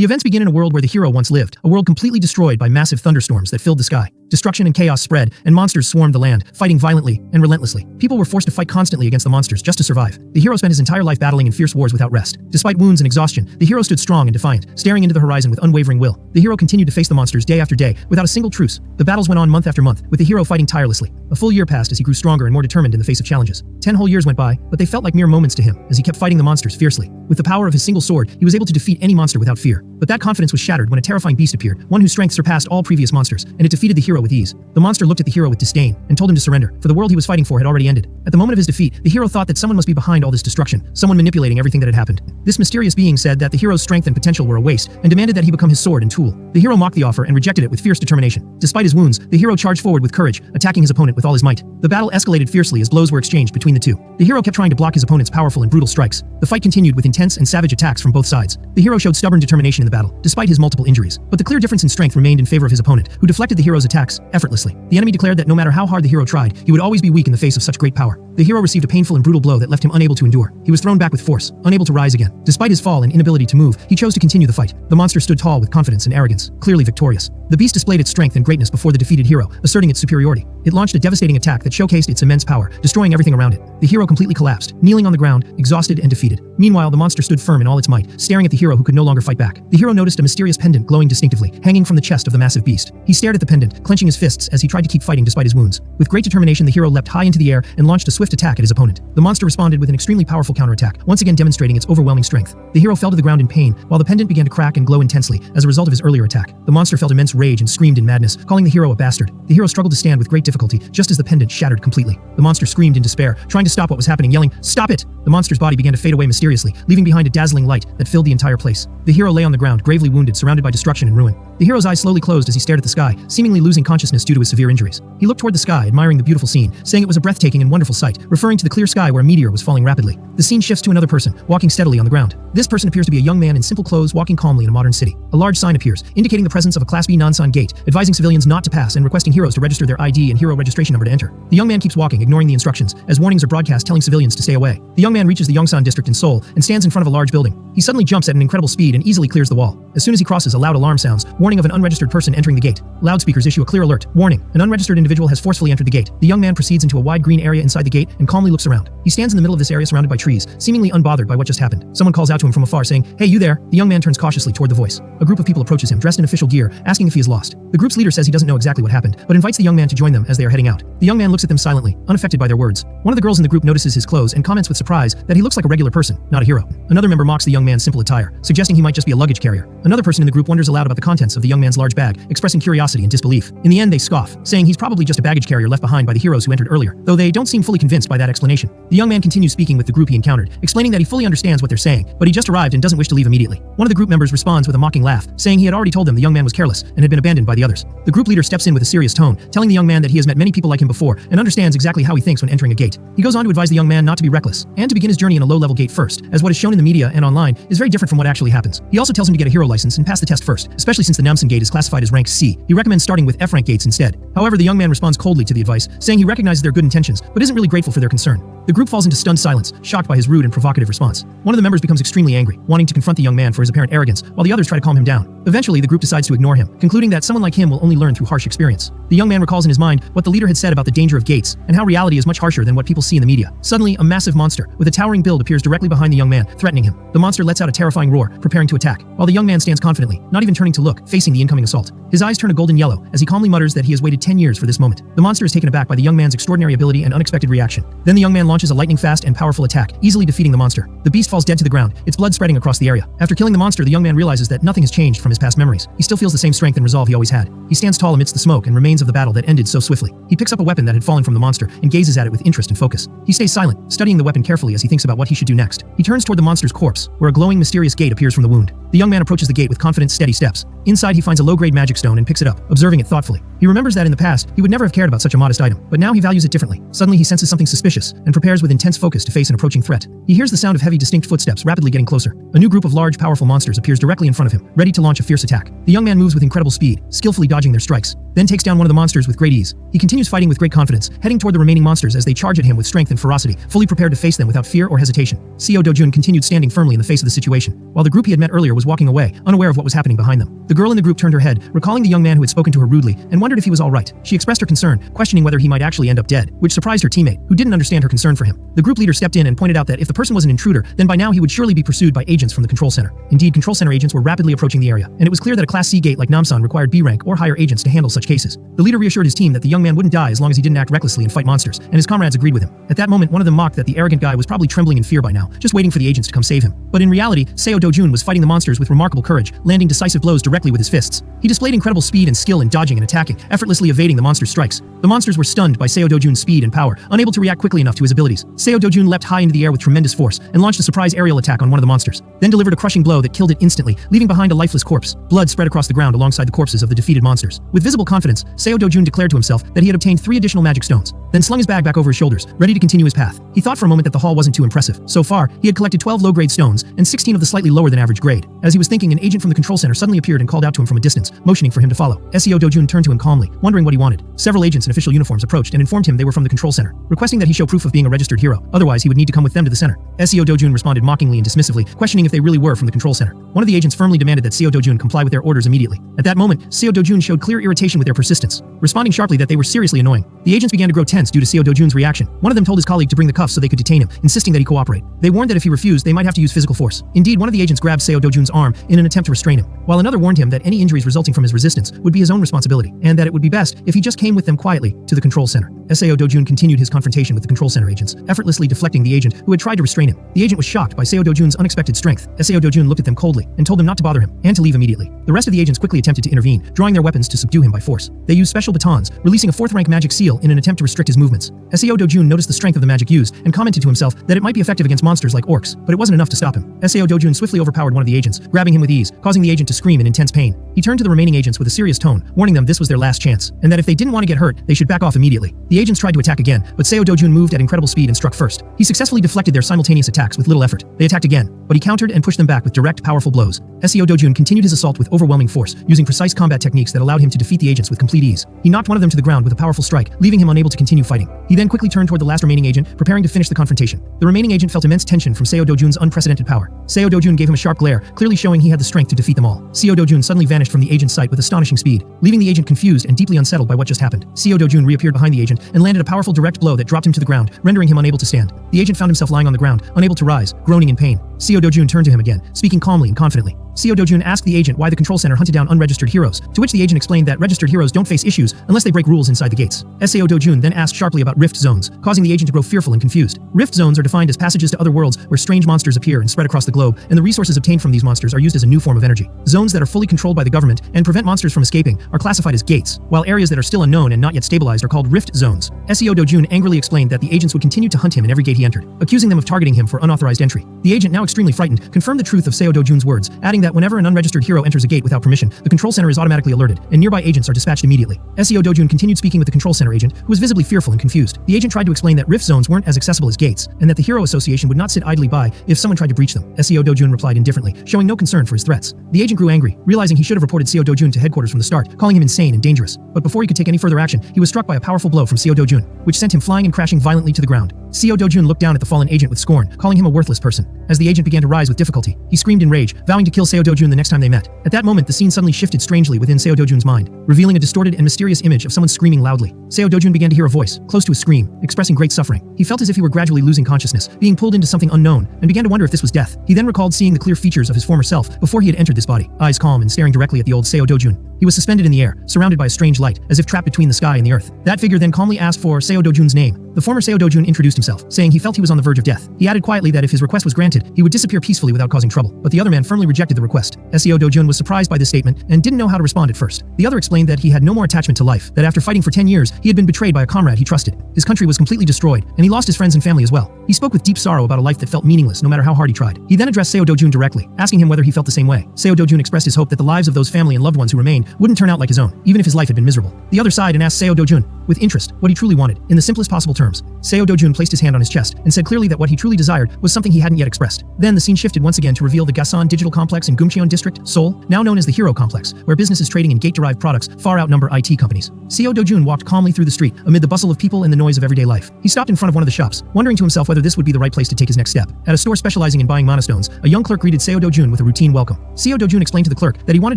The events begin in a world where the hero once lived, a world completely destroyed by massive thunderstorms that filled the sky. Destruction and chaos spread, and monsters swarmed the land, fighting violently and relentlessly. People were forced to fight constantly against the monsters just to survive. The hero spent his entire life battling in fierce wars without rest. Despite wounds and exhaustion, the hero stood strong and defiant, staring into the horizon with unwavering will. The hero continued to face the monsters day after day, without a single truce. The battles went on month after month, with the hero fighting tirelessly. A full year passed as he grew stronger and more determined in the face of challenges. 10 whole years went by, but they felt like mere moments to him, as he kept fighting the monsters fiercely. With the power of his single sword, he was able to defeat any monster without fear. But that confidence was shattered when a terrifying beast appeared, one whose strength surpassed all previous monsters, and it defeated the hero with ease. The monster looked at the hero with disdain, and told him to surrender, for the world he was fighting for had already ended. At the moment of his defeat, the hero thought that someone must be behind all this destruction, someone manipulating everything that had happened. This mysterious being said that the hero's strength and potential were a waste, and demanded that he become his sword and tool. The hero mocked the offer and rejected it with fierce determination. Despite his wounds, the hero charged forward with courage, attacking his opponent with all his might. The battle escalated fiercely as blows were exchanged between the two. The hero kept trying to block his opponent's powerful and brutal strikes. The fight continued with intense and savage attacks from both sides. The hero showed stubborn determination in the battle, despite his multiple injuries. But the clear difference in strength remained in favor of his opponent, who deflected the hero's attacks effortlessly. The enemy declared that no matter how hard the hero tried, he would always be weak in the face of such great power. The hero received a painful and brutal blow that left him unable to endure. He was thrown back with force, unable to rise again. Despite his fall and inability to move, he chose to continue the fight. The monster stood tall with confidence and arrogance, clearly victorious. The beast displayed its strength and greatness before the defeated hero, asserting its superiority. It launched a devastating attack that showcased its immense power, destroying everything around it. The hero completely collapsed, kneeling on the ground, exhausted and defeated. Meanwhile, the monster stood firm in all its might, staring at the hero who could no longer fight back. The hero noticed a mysterious pendant glowing distinctively, hanging from the chest of the massive beast. He stared at the pendant, clenching his fists as he tried to keep fighting despite his wounds. With great determination, the hero leapt high into the air and launched a swift attack at his opponent. The monster responded with an extremely powerful counterattack, once again demonstrating its overwhelming strength. The hero fell to the ground in pain, while the pendant began to crack and glow intensely as a result of his earlier attack. The monster felt immense rage and screamed in madness, calling the hero a bastard. The hero struggled to stand with great difficulty, just as the pendant shattered completely. The monster screamed in despair, trying to stop what was happening, yelling, "Stop it!" The monster's body began to fade away mysteriously, leaving behind a dazzling light that filled the entire place. The hero lay on the ground, gravely wounded, surrounded by destruction and ruin. The hero's eyes slowly closed as he stared at the sky, seemingly losing consciousness due to his severe injuries. He looked toward the sky, admiring the beautiful scene, saying it was a breathtaking and wonderful sight, referring to the clear sky where a meteor was falling rapidly. The scene shifts to another person, walking steadily on the ground. This person appears to be a young man in simple clothes, walking calmly in a modern city. A large sign appears, indicating the presence of a Class B non-sign gate, advising civilians not to pass and requesting heroes to register their ID and hero registration number to enter. The young man keeps walking, ignoring the instructions, as warnings are broadcast telling civilians to stay away. The young man reaches the Yongsan district in Seoul and stands in front of a large building. He suddenly jumps at an incredible speed and easily clears the wall. As soon as he crosses, a loud alarm sounds, warning of an unregistered person entering the gate. Loudspeakers issue a clear alert. Warning, an unregistered individual has forcefully entered the gate. The young man proceeds into a wide green area inside the gate and calmly looks around. He stands in the middle of this area surrounded by trees, seemingly unbothered by what just happened. Someone calls out to him from afar saying, "Hey, you there?" The young man turns cautiously toward the voice. A group of people approaches him, dressed in official gear, asking if he is lost. The group's leader says he doesn't know exactly what happened, but invites the young man to join them as they are heading out. The young man looks at them silently, unaffected by their words. One of the girls in the group notices his clothes and comments with surprise that he looks like a regular person, not a hero. Another member mocks the young man's simple attire, suggesting he might just be a luggage carrier. Another person in the group wonders aloud about the contents of the young man's large bag, expressing curiosity and disbelief. In the end, they scoff, saying he's probably just a baggage carrier left behind by the heroes who entered earlier, though they don't seem fully convinced by that explanation. The young man continues speaking with the group he encountered, explaining that he fully understands what they're saying, but he just arrived and doesn't wish to leave immediately. One of the group members responds with a mocking laugh, saying he had already told them the young man was careless and had been abandoned by the others. The group leader steps in with a serious tone, telling the young man that he has met many people like him before and understands exactly how he thinks when entering a gate. He goes on to advise the young man not to be reckless and to begin his journey in a low-level gate first, as what is shown in the media and online is very different from what actually happens. He also tells him to get a hero license and pass the test first, especially since the Namsan gate is classified as rank C. He recommends starting with F rank gates instead. However, the young man responds coldly to the advice, saying he recognizes their good intentions, but isn't really grateful for their concern. The group falls into stunned silence, shocked by his rude and provocative response. One of the members becomes extremely angry, wanting to confront the young man for his apparent arrogance, while the others try to calm him down. Eventually, the group decides to ignore him, concluding that someone like him will only learn through harsh experience. The young man recalls in his mind what the leader had said about the danger of gates, and how reality is much harsher than what people see in the media. Suddenly, a massive monster, with a towering build appears directly behind the young man, threatening him. The monster lets out a terrifying roar, preparing to attack, while the young man stands confidently, not even turning to look, facing the incoming assault. His eyes turn a golden yellow, as he calmly mutters that he has waited 10 years for this moment. The monster is taken aback by the young man's extraordinary ability and unexpected reaction. Then the young man launches a lightning-fast and powerful attack, easily defeating the monster. The beast falls dead to the ground, its blood spreading across the area. After killing the monster, the young man realizes that nothing has changed from his past memories. He still feels the same strength and resolve he always had. He stands tall amidst the smoke and remains of the battle that ended so swiftly. He picks up a weapon that had fallen from the monster and gazes at it with interest and focus. He stays silent, studying the weapon carefully as he thinks about what he should do next. He turns toward the monster's corpse, where a glowing, mysterious gate appears from the wound. The young man approaches the gate with confident, steady steps. Inside, he finds a low-grade magic stone and picks it up, observing it thoughtfully. He remembers that in the past, he would never have cared about such a modest item, but now he values it differently. Suddenly, he senses something suspicious and prepares with intense focus to face an approaching threat. He hears the sound of heavy, distinct footsteps rapidly getting closer. A new group of large, powerful monsters appears directly in front of him, ready to launch a fierce attack. The young man moves with incredible speed, skillfully dodging their strikes. then takes down one of the monsters with great ease. He continues fighting with great confidence, heading toward the remaining monsters as they charge at him with strength and ferocity, fully prepared to face them without fear or hesitation. Seo Dojun continued standing firmly in the face of the situation, while the group he had met earlier was walking away, unaware of what was happening behind them. The girl in the group turned her head, recalling the young man who had spoken to her rudely, and wondered if he was all right. She expressed her concern, questioning whether he might actually end up dead, which surprised her teammate, who didn't understand her concern for him. The group leader stepped in and pointed out that if the person was an intruder, then by now he would surely be pursued by agents from the control center. Indeed, control center agents were rapidly approaching the area, and it was clear that a Class C gate like Namsan required B rank or higher agents to handle such cases. The leader reassured his team that the young man wouldn't die as long as he didn't act recklessly and fight monsters, and his comrades agreed with him. At that moment, one of them mocked that the arrogant guy was probably trembling in fear by now, just waiting for the agents to come save him. But in reality, Seo Dojun was fighting the monsters with remarkable courage, landing decisive blows directly with his fists. He displayed incredible speed and skill in dodging and attacking, effortlessly evading the monsters' strikes. The monsters were stunned by Seo Dojun's speed and power, unable to react quickly enough to his abilities. Seo Dojun leapt high into the air with tremendous force and launched a surprise aerial attack on one of the monsters, then delivered a crushing blow that killed it instantly, leaving behind a lifeless corpse. Blood spread across the ground alongside the corpses of the defeated monsters. With visible confidence, Seo Dojun declared to himself that he had obtained 3 additional magic stones, then slung his bag back over his shoulders, ready to continue his path. He thought for a moment that the haul wasn't too impressive. So far, he had collected 12 low-grade stones and 16 of the slightly lower than average grade. As he was thinking, an agent from the control center suddenly appeared and called out to him from a distance, motioning for him to follow. Seo Dojun turned to him calmly, wondering what he wanted. Several agents in official uniforms approached and informed him they were from the control center, requesting that he show proof of being a registered hero, otherwise he would need to come with them to the center. Seo Dojun responded mockingly and dismissively, questioning if they really were from the control center. One of the agents firmly demanded that Seo Dojun comply with their orders immediately. At that moment, Seo Dojun showed clear irritation with their persistence, responding sharply that they were seriously annoying. The agents began to grow tense due to Seo Dojun's reaction. One of them told his colleague to bring the cuffs so they could detain him, insisting that he cooperate. They warned that if he refused, they might have to use physical force. Indeed, one of the agents grabbed Seo Dojun's arm in an attempt to restrain him, while another warned him that any injuries resulting from his resistance would be his own responsibility, and that it would be best if he just came with them quietly to the control center. Seo Dojun continued his confrontation with the control center agents, effortlessly deflecting the agent who had tried to restrain him. The agent was shocked by Seo Dojun's unexpected strength. Seo Dojun looked at them coldly and told them not to bother him and to leave immediately. The rest of the agents quickly attempted to intervene, drawing their weapons to subdue him by force. They used special batons, releasing a 4th rank magic seal in an attempt to restrict his movements. Seo Dojun noticed the strength of the magic used and commented to himself that it might be effective against monsters like orcs, but it wasn't enough to stop him. Seo Dojun swiftly overpowered one of the agents, grabbing him with ease, causing the agent to scream in intense pain. He turned to the remaining agents with a serious tone, warning them this was their last chance, and that if they didn't want to get hurt, they should back off immediately. The agents tried to attack again, but Seo Dojun moved at incredible speed and struck first. He successfully deflected their simultaneous attacks with little effort. They attacked again, but he countered and pushed them back with direct, powerful blows. Seo Dojun continued his assault with overwhelming force, using precise combat techniques that allowed him to defeat the agents with complete ease. He knocked one of them to the ground with a powerful strike, leaving him unable to continue fighting. He then quickly turned toward the last remaining agent, preparing to finish the confrontation. The remaining agent felt immense tension from Seo Dojun's unprecedented power. Seo Dojun gave him a sharp glare, clearly showing he had the strength to defeat them all. Seo Dojun suddenly vanished from the agent's sight with astonishing speed, leaving the agent confused and deeply unsettled by what just happened. Seo Dojun reappeared behind the agent and landed a powerful direct blow that dropped him to the ground, rendering him unable to stand. The agent found himself lying on the ground, unable to rise, groaning in pain. Seo Dojun turned to him again, speaking calmly and confidently. Seo Dojun asked the agent why the control center hunted down unregistered heroes, to which the agent explained that registered heroes don't face issues unless they break rules inside the gates. Seo Dojun then asked sharply about rift zones, causing the agent to grow fearful and confused. Rift zones are defined as passages to other worlds where strange monsters appear and spread across the globe, and the resources obtained from these monsters are used as a new form of energy. Zones that are fully controlled by the government and prevent monsters from escaping are classified as gates, while areas that are still unknown and not yet stabilized are called rift zones. Seo Dojun angrily explained that the agents would continue to hunt him in every gate he entered, accusing them of targeting him for unauthorized entry. The agent, now extremely frightened, confirmed the truth of Seo Dojun's words, adding that whenever an unregistered hero enters a gate without permission, the control center is automatically alerted, and nearby agents are dispatched immediately. Seo Dojun continued speaking with the control center agent, who was visibly fearful and confused. The agent tried to explain that rift zones weren't as accessible as gates, and that the Hero Association would not sit idly by if someone tried to breach them. Seo Dojun replied indifferently, showing no concern for his threats. The agent grew angry, realizing he should have reported Seo Dojun to headquarters from the start, calling him insane and dangerous. But before he could take any further action, he was struck by a powerful blow from Seo Dojun, which sent him flying and crashing violently to the ground. Seo Dojun looked down at the fallen agent with scorn, calling him a worthless person. As the agent began to rise with difficulty, he screamed in rage, vowing to kill Seo Dojun the next time they met. At that moment, the scene suddenly shifted strangely within Seo Dojun's mind, revealing a distorted and mysterious image of someone screaming loudly. Seo Dojun began to hear a voice, close to a scream, expressing great suffering. He felt as if he were gradually losing consciousness, being pulled into something unknown, and began to wonder if this was death. He then recalled seeing the clear features of his former self before he had entered this body, eyes calm and staring directly at the old Seo Dojun. He was suspended in the air, surrounded by a strange light, as if trapped between the sky and the earth. That figure then calmly asked for Seo Dojun's name. The former Seo Dojun introduced himself, saying he felt he was on the verge of death. He added quietly that if his request was granted, he would disappear peacefully without causing trouble. But the other man firmly rejected the request. Seo Dojun was surprised by this statement and didn't know how to respond at first. The other explained that he had no more attachment to life, that after fighting for 10 years, he had been betrayed by a comrade he trusted. His country was completely destroyed, and he lost his friends and family as well. He spoke with deep sorrow about a life that felt meaningless no matter how hard he tried. He then addressed Seo Dojun directly, asking him whether he felt the same way. Seo Dojun expressed his hope that the lives of those family and loved ones who remained wouldn't turn out like his own, even if his life had been miserable. The other sighed and asked Seo Dojun, with interest, what he truly wanted, in the simplest possible terms. Seo Dojun placed his hand on his chest and said clearly that what he truly desired was something he hadn't yet expressed. Then the scene shifted once again to reveal the Gasan Digital Complex in Gumcheon District, Seoul, now known as the Hero Complex, where businesses trading in gate-derived products far outnumber IT companies. Seo Dojun walked calmly through the street amid the bustle of people and the noise of everyday life. He stopped in front of one of the shops, wondering to himself whether this would be the right place to take his next step. At a store specializing in buying monostones, a young clerk greeted Seo Dojun with a routine welcome. Seo Dojun explained to the clerk that he wanted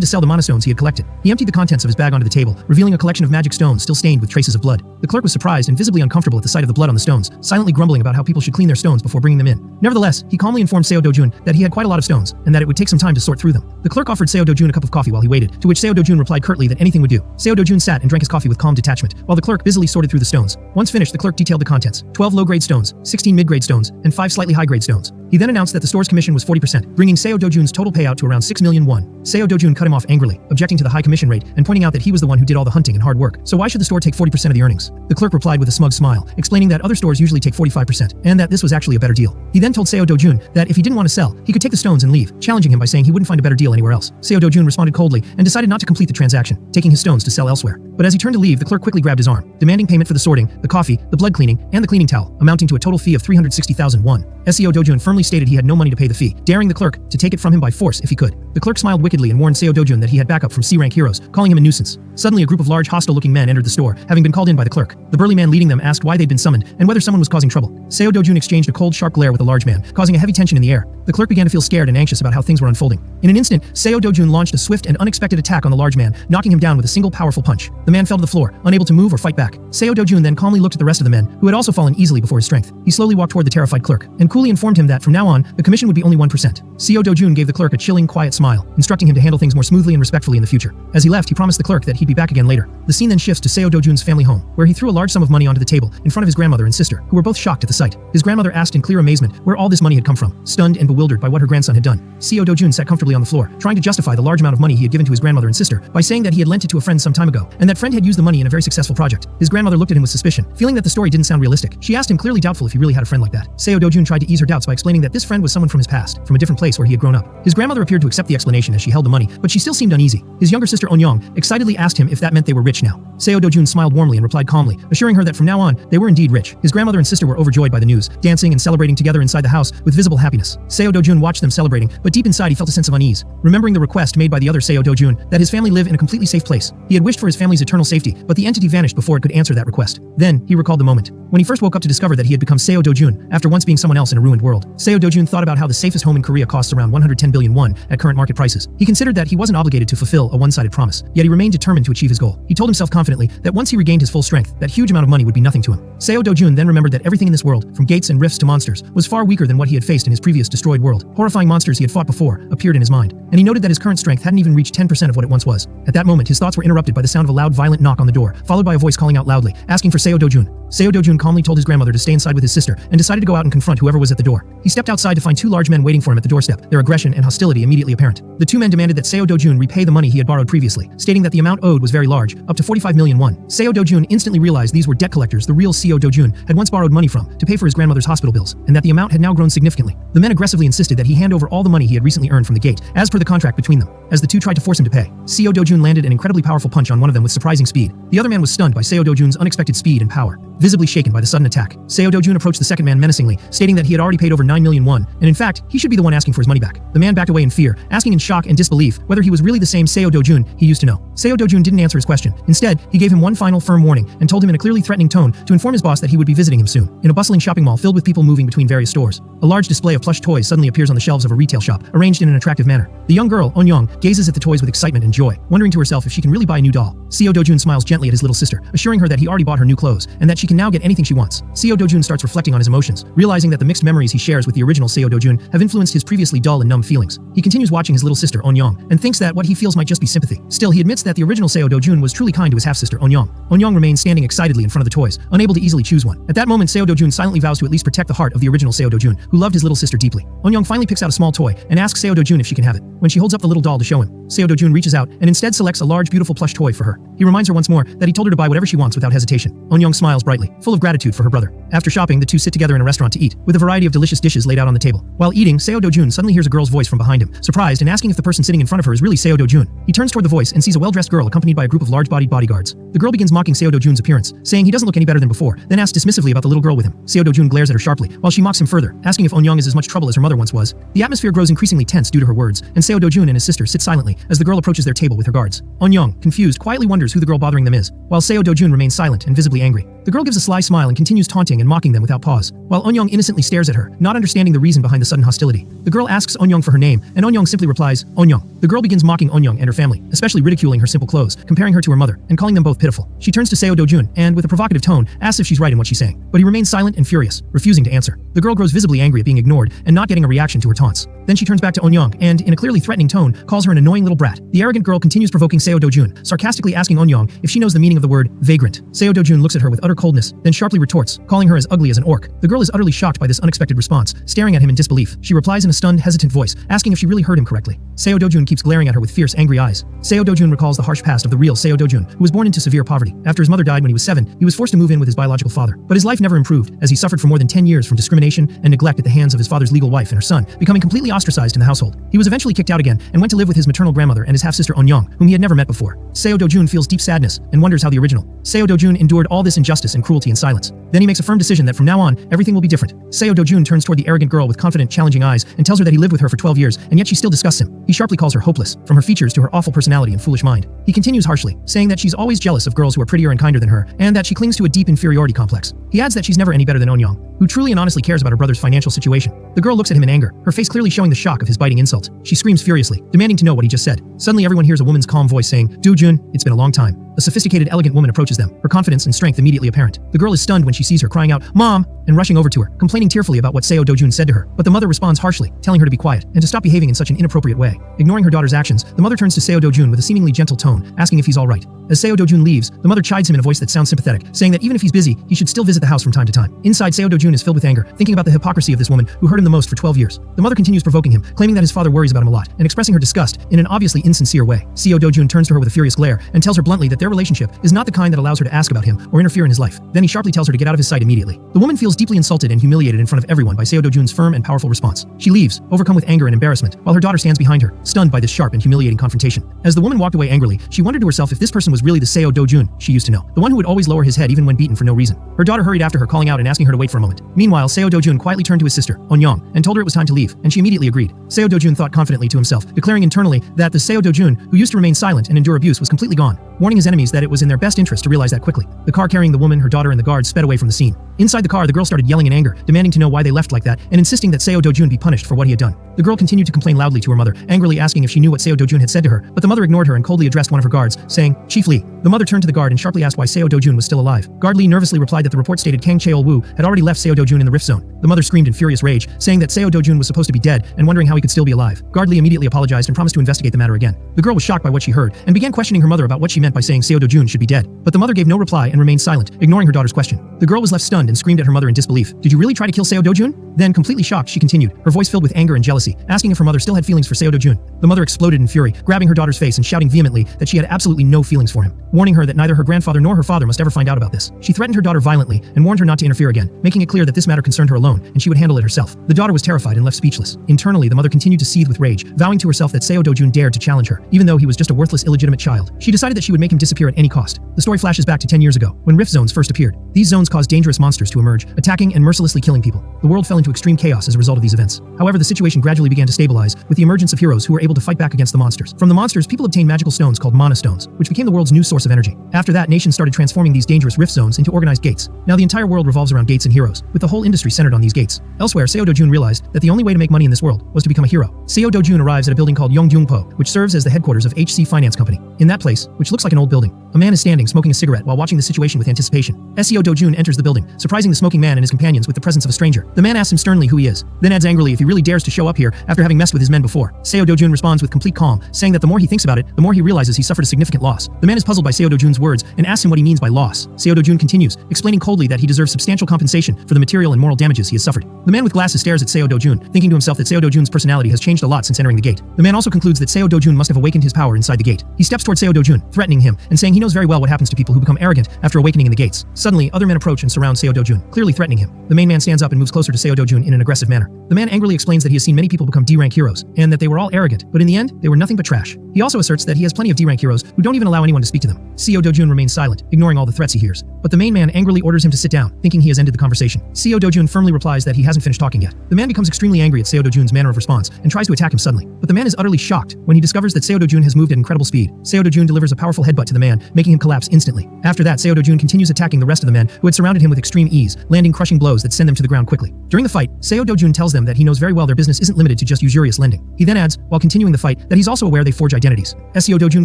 to sell the monostones he had collected. He emptied the contents of his bag onto the table, revealing a collection of magic stones still stained with traces of blood. The clerk was surprised and visibly uncomfortable at the sight of the blood on the stones, silently grumbling about how people should clean their stones before bringing them in. Nevertheless, he calmly informed Seo Dojun that he had quite a lot of stones, and that it would take some time to sort through them. The clerk offered Seo Dojun a cup of coffee while he waited, to which Seo Dojun replied curtly that anything would do. Seo Dojun sat and drank his coffee with calm detachment, while the clerk busily sorted through the stones. Once finished, the clerk detailed the contents: 12 low-grade stones, 16 mid-grade stones, and 5 slightly high-grade stones. He then announced that the store's commission was 40%, bringing Seo Dojun's total payout to around 6 million won. Seo Dojun cut him off angrily, objecting to the high commission rate and pointing out that he was the one who did all the hunting and hard work, so why should the store take 40% of the earnings? The clerk replied with a smug smile, explaining that other stores usually take 45%, and that this was actually a better deal. He then told Seo Dojun that if he didn't want to sell, he could take the stones and leave, challenging him by saying he wouldn't find a better deal anywhere else. Seo Dojun responded coldly and decided not to complete the transaction, taking his stones to sell elsewhere. But as he turned to leave, the clerk quickly grabbed his arm, demanding payment for the sorting, the coffee, the blood cleaning, and the cleaning towel, amounting to a total fee of 360,000 won. Seo Dojun firmly stated he had no money to pay the fee, daring the clerk to take it from him by force if he could. The clerk smiled wickedly and warned Seo Dojun that he had backup from C-rank heroes, calling him a nuisance. Suddenly, a group of large, hostile-looking men entered the store, having been called in by the clerk. The burly man leading them asked why they'd been summoned and whether someone was causing trouble. Seo Dojun exchanged a cold, sharp glare with the large man, causing a heavy tension in the air. The clerk began to feel scared and anxious about how things were unfolding. In an instant, Seo Dojun launched a swift and unexpected attack on the large man, knocking him down with a single powerful punch. The man fell to the floor, unable to move or fight back. Seo Dojun then calmly looked at the rest of the men, who had also fallen easily before his strength. He slowly walked toward the terrified clerk, and coolly informed him that from now on, the commission would be only 1%. Seo Dojun gave the clerk a chilling, quiet smile, instructing him to handle things more smoothly and respectfully in the future. As he left, he promised the clerk that he'd be back again later. The scene then shifts to Seo Dojun's family home, where he threw a large sum of money onto the table in front of his grandmother and sister, who were both shocked at the sight. His grandmother asked in clear amazement where all this money had come from, stunned and bewildered by what her grandson had done. Seo Dojun sat comfortably on the floor, trying to justify the large amount of money he had given to his grandmother and sister by saying that he had lent it to a friend some time ago, and that friend had used the money in a very successful project. His grandmother looked at him with suspicion, feeling that the story didn't sound realistic. She asked him, clearly doubtful if he really had a friend like that. Seo Dojun tried to ease her doubts by explaining that this friend was someone from his past, from a different place where he had grown up. His grandmother appeared to accept the explanation as she held the money, but she still seemed uneasy. His younger sister Onyong excitedly asked him if that meant they were rich now. Seo Dojun smiled warmly and replied calmly, assuring her that from now on, they were indeed rich. His grandmother and sister were overjoyed by the news, dancing and celebrating together inside the house with visible happiness. Seo Dojun watched them celebrating, but deep inside he felt a sense of unease, remembering the request made by the other Seo Dojun that his family live in a completely safe place. He had wished for his family's eternal safety, but the entity vanished before it could answer that request. Then, he recalled the moment when he first woke up to discover that he had become Seo Dojun after once being someone else in a ruined world. Seo Dojun thought about how the safest home in Korea costs around 110 billion won at current market prices. He considered that he wasn't obligated to fulfill a one-sided promise, yet he remained determined to achieve his goal. He told himself confidently that once he regained his full strength, that huge amount of money would be nothing to him. Seo Dojun then remembered that everything in this world, from gates and rifts to monsters, was far weaker than what he had faced in his previous destroyed world. Horrifying monsters he had fought before appeared in his mind, and he noted that his current strength hadn't even reached 10% of what it once was. At that moment, his thoughts were interrupted by the sound of a loud, violent knock on the door, followed by a voice calling out loudly, asking for Seo Dojun. Seo Dojun calmly told his grandmother to stay inside with his sister and decided to go out and confront whoever was at the door. He stepped outside to find two large men waiting for him at the doorstep, their aggression and hostility immediately apparent. The two men demanded that Seo Dojun repay the money he had borrowed previously, stating that the amount owed was very large, up to 45 million won. Seo Dojun instantly realized these were debt collectors the real Seo Dojun had once borrowed money from to pay for his grandmother's hospital bills, and that the amount had now grown significantly. The men aggressively insisted that he hand over all the money he had recently earned from the gate, as per the contract between them. As the two tried to force him to pay, Seo Dojun landed an incredibly powerful punch on one of them with surprising speed. The other man was stunned by Seo Dojun's unexpected speed and power, visibly shaken by the sudden attack. Seo Dojun approached the second man menacingly, stating that he had already paid over 9 million won, and in fact, he should be the one asking for his money back. The man backed away in fear, asking in shock and disbelief whether he was really the same Seo Dojun he used to know. Seo Dojun didn't answer his question. Instead, he gave him one final firm warning and told him in a clearly threatening tone to inform his boss that he would be visiting him soon. In a bustling shopping mall filled with people moving between various stores, a large display of plush toys suddenly appears on the shelves of a retail shop, arranged in an attractive manner. The young girl, Onyong, gazes at the toys with excitement and joy, wondering to herself if she can really buy a new doll. Seo Dojun smiles gently at his little sister, assuring her that he already bought her new clothes and that she can now get anything she wants. Seo Dojun starts reflecting on his emotions, realizing that the mixed memories he shares with the original Seo Dojun have influenced his previously dull and numb feelings. He continues watching his little sister, Onyong, and thinks that what he feels might just be sympathy. Still, he admits that the original Seo Dojun was truly kind to his half-sister, Onyong. Onyong remains standing excitedly in front of the toys, unable to easily choose one. At that moment, Seo Dojun silently vows to at least protect the heart of the original Seo Dojun, who loved his little sister deeply. Onyong finally picks out a small toy and asks Seo Dojun if she can have it. When she holds up the little doll to show him, Seo Dojun reaches out and instead selects a large, beautiful plush toy for her. He reminds her once more that he told her to buy whatever she wants without hesitation. Onyong smiles brightly brightly, full of gratitude for her brother. After shopping, the two sit together in a restaurant to eat, with a variety of delicious dishes laid out on the table. While eating, Seo Do-jun suddenly hears a girl's voice from behind him, surprised and asking if the person sitting in front of her is really Seo Do-jun. He turns toward the voice and sees a well-dressed girl accompanied by a group of large-bodied bodyguards. The girl begins mocking Seo Do-jun's appearance, saying he doesn't look any better than before, then asks dismissively about the little girl with him. Seo Do-jun glares at her sharply, while she mocks him further, asking if On-young is as much trouble as her mother once was. The atmosphere grows increasingly tense due to her words, and Seo Do-jun and his sister sit silently as the girl approaches their table with her guards. On-young, confused, quietly wonders who the girl bothering them is, while Seo Do-jun remains silent and visibly angry. The girl gives a sly smile and continues taunting and mocking them without pause, while On-young innocently stares at her, not understanding the reason behind the sudden hostility. The girl asks On-young for her name, and On-young simply replies, On-young. The girl begins mocking On-young and her family, especially ridiculing her simple clothes, comparing her to her mother, and calling them both pitiful. She turns to Seo Do-jun and, with a provocative tone, asks if she's right in what she's saying, but he remains silent and furious, refusing to answer. The girl grows visibly angry at being ignored and not getting a reaction to her taunts. Then she turns back to On-young and, in a clearly threatening tone, calls her an annoying little brat. The arrogant girl continues provoking Seo Do-jun, sarcastically asking On-young if she knows the meaning of the word vagrant. Seo Do-jun looks at her with utter coldness, then sharply retorts, calling her as ugly as an orc. The girl is utterly shocked by this unexpected response, staring at him in disbelief. She replies in a stunned, hesitant voice, asking if she really heard him correctly. Seo Do-jun keeps glaring at her with fierce, angry eyes. Seo Do-jun recalls the harsh past of the real Seo Do-jun, who was born into severe poverty. After his mother died when he was 7, he was forced to move in with his biological father. But his life never improved, as he suffered for more than 10 years from discrimination and neglect at the hands of his father's legal wife and her son, becoming completely ostracized in the household. He was eventually kicked out again and went to live with his maternal grandmother and his half-sister On-young, whom he had never met before. Seo Do-jun feels deep sadness and wonders how the original Seo Do-jun endured all this injustice and cruelty in silence. Then he makes a firm decision that from now on, everything will be different. Seo Do-jun turns toward the arrogant girl with confident, challenging eyes and tells her that he lived with her for 12 years, and yet she still disgusts him. He sharply calls her hopeless, from her features to her awful personality and foolish mind. He continues harshly, saying that she's always jealous of girls who are prettier and kinder than her, and that she clings to a deep inferiority complex. He adds that she's never any better than On-young, who truly and honestly cares about her brother's financial situation. The girl looks at him in anger, her face clearly showing the shock of his biting insult. She screams furiously, demanding to know what he just said. Suddenly everyone hears a woman's calm voice saying, Do-jun, it's been a long time. A sophisticated, elegant woman approaches them, her confidence and strength immediately apparent. The girl is stunned when she sees her, crying out, Mom, and rushing over to her, complaining tearfully about what Seo Do-jun said to her. But the mother responds harshly, telling her to be quiet and to stop behaving in such an inappropriate way. Ignoring her daughter's actions, the mother turns to Seo Do-jun with a seemingly gentle tone, asking if he's all right. As Seo Do-jun leaves, the mother chides him in a voice that sounds sympathetic, saying that even if he's busy, he should still visit the house from time to time. Inside, Seo Do-jun is filled with anger, thinking about the hypocrisy of this woman who hurt him the most for 12 years. The mother continues provoking him, claiming that his father worries about him a lot, and expressing her disgust in an obviously insincere way. Seo Do-jun turns to her with a furious glare and tells her bluntly that their relationship is not the kind that allows her to ask about him or interfere in his life. Then he sharply tells her to get out of his sight immediately. The woman feels deeply insulted and humiliated in front of everyone by Seo Do-jun's firm and powerful response. She leaves, overcome with anger and embarrassment, while her daughter stands behind her, stunned by this sharp and humiliating confrontation. As the woman walked away angrily, she wondered to herself if this person was really the Seo Do-jun she used to know, the one who would always lower his head even when beaten for no reason. Her daughter hurried after her, calling out and asking her to wait for a moment. Meanwhile, Seo Do-jun quietly turned to his sister, On-young, and told her it was time to leave, and she immediately agreed. Seo Do-jun thought confidently to himself, declaring internally that the Seo Do-jun, who used to remain silent and endure abuse, was completely gone, warning his enemies that it was in their best interest to realize that quickly. The car carrying the woman, her daughter, and the guards sped away from the scene. Inside the car, the girl started yelling in anger, demanding to know why they left like that, and insisting that Seo Do-jun be punished for what he had done. The girl continued to complain loudly to her mother, angrily asking if she knew what Seo Do-jun had said to her, but the mother ignored her and coldly addressed one of her guards, saying, Chief Lee. The mother turned to the guard and sharply asked why Seo Do-jun was still alive. Guard Lee nervously replied that the report stated Kang Cheol-woo had already left Seo Do-jun in the rift zone. The mother screamed in furious rage, saying that Seo Do-jun was supposed to be dead and wondering how he could still be alive. Guard Lee immediately apologized and promised to investigate the matter again. The girl was shocked by what she heard and began questioning her mother about what she meant by saying Seo Do-jun should be dead. But the mother gave no reply and remained silent, ignoring her daughter's question. The girl was left stunned and screamed at her mother in disbelief. Did you really try to kill Seo Do-jun? Then, completely shocked, she continued, her voice filled with anger and jealousy, asking if her mother still had feelings for Seo Do-jun. The mother exploded in fury, grabbing her daughter's face and shouting vehemently that she had absolutely no feelings for him, warning her that neither her grandfather nor her father must ever find out about this. She threatened her daughter violently and warned her not to interfere again, making it clear that this matter concerned her alone and she would handle it herself. The daughter was terrified and left speechless. Internally, the mother continued to seethe with rage, vowing to herself that Seo Do-jun dared to challenge her, even though he was just a worthless, illegitimate child. She decided that she would make him disappear at any cost. The story flashes back to 10 years ago, when rift zones first appeared. These zones caused dangerous monsters to emerge, attacking and mercilessly killing people. The world fell into extreme chaos as a result of these events. However, the situation gradually began to stabilize, with the emergence of heroes who were able to fight back against the monsters. From the monsters, people obtained magical stones called mana stones, which became the world's new source of energy. After that, nations started transforming these dangerous rift zones into organized gates. Now the entire world revolves around gates and heroes, with the whole industry centered on these gates. Elsewhere, Seo Do-jun realized that the only way to make money in this world was to become a hero. Seo Do-jun arrives at a building called Yonggyungpo, which serves as the headquarters of HC Finance Company. In that place, which looks like an old building, a man is standing smoking a cigarette while watching the situation with anticipation. Seo Do-jun enters the building, surprising the smoking man and his companions with the presence of a stranger. The man asks him sternly who he is, then adds angrily if he really dares to show up here after having messed with his men before. Seo Do-jun responds with complete calm, saying that the more he thinks about it, the more he realizes he suffered a significant loss. The man is puzzled by Seo Do-jun's words and asks him what he means by loss. Seo Do-jun continues, explaining coldly that he deserves substantial compensation for the material and moral damages he has suffered. The man with glasses stares at Seo Do-jun, thinking to himself that Seo Do-jun's personality has changed a lot since entering the gate. The man also concludes that Seo Do-jun must have awakened his power inside the gate. He steps toward Seo Do-jun, threatening threatening him and saying he knows very well what happens to people who become arrogant after awakening in the gates. Suddenly, other men approach and surround Seo Dojun, clearly threatening him. The main man stands up and moves closer to Seo Dojun in an aggressive manner. The man angrily explains that he has seen many people become D-rank heroes, and that they were all arrogant, but in the end, they were nothing but trash. He also asserts that he has plenty of D-rank heroes who don't even allow anyone to speak to them. Seo Dojun remains silent, ignoring all the threats he hears. But the main man angrily orders him to sit down, thinking he has ended the conversation. Seo Dojun firmly replies that he hasn't finished talking yet. The man becomes extremely angry at Seo Dojun's manner of response and tries to attack him suddenly. But the man is utterly shocked when he discovers that Seo Dojun has moved at incredible speed. Seo Dojun delivers a powerful headbutt to the man, making him collapse instantly. After that, Seo Dojun continues attacking the rest of the men who had surrounded him with extreme ease, landing crushing blows that send them to the ground quickly. During the fight, Seo Dojun tells them that he knows very well their business isn't limited to just usurious lending. He then adds, while continuing the fight, that he's also aware they forge identities. Seo Dojun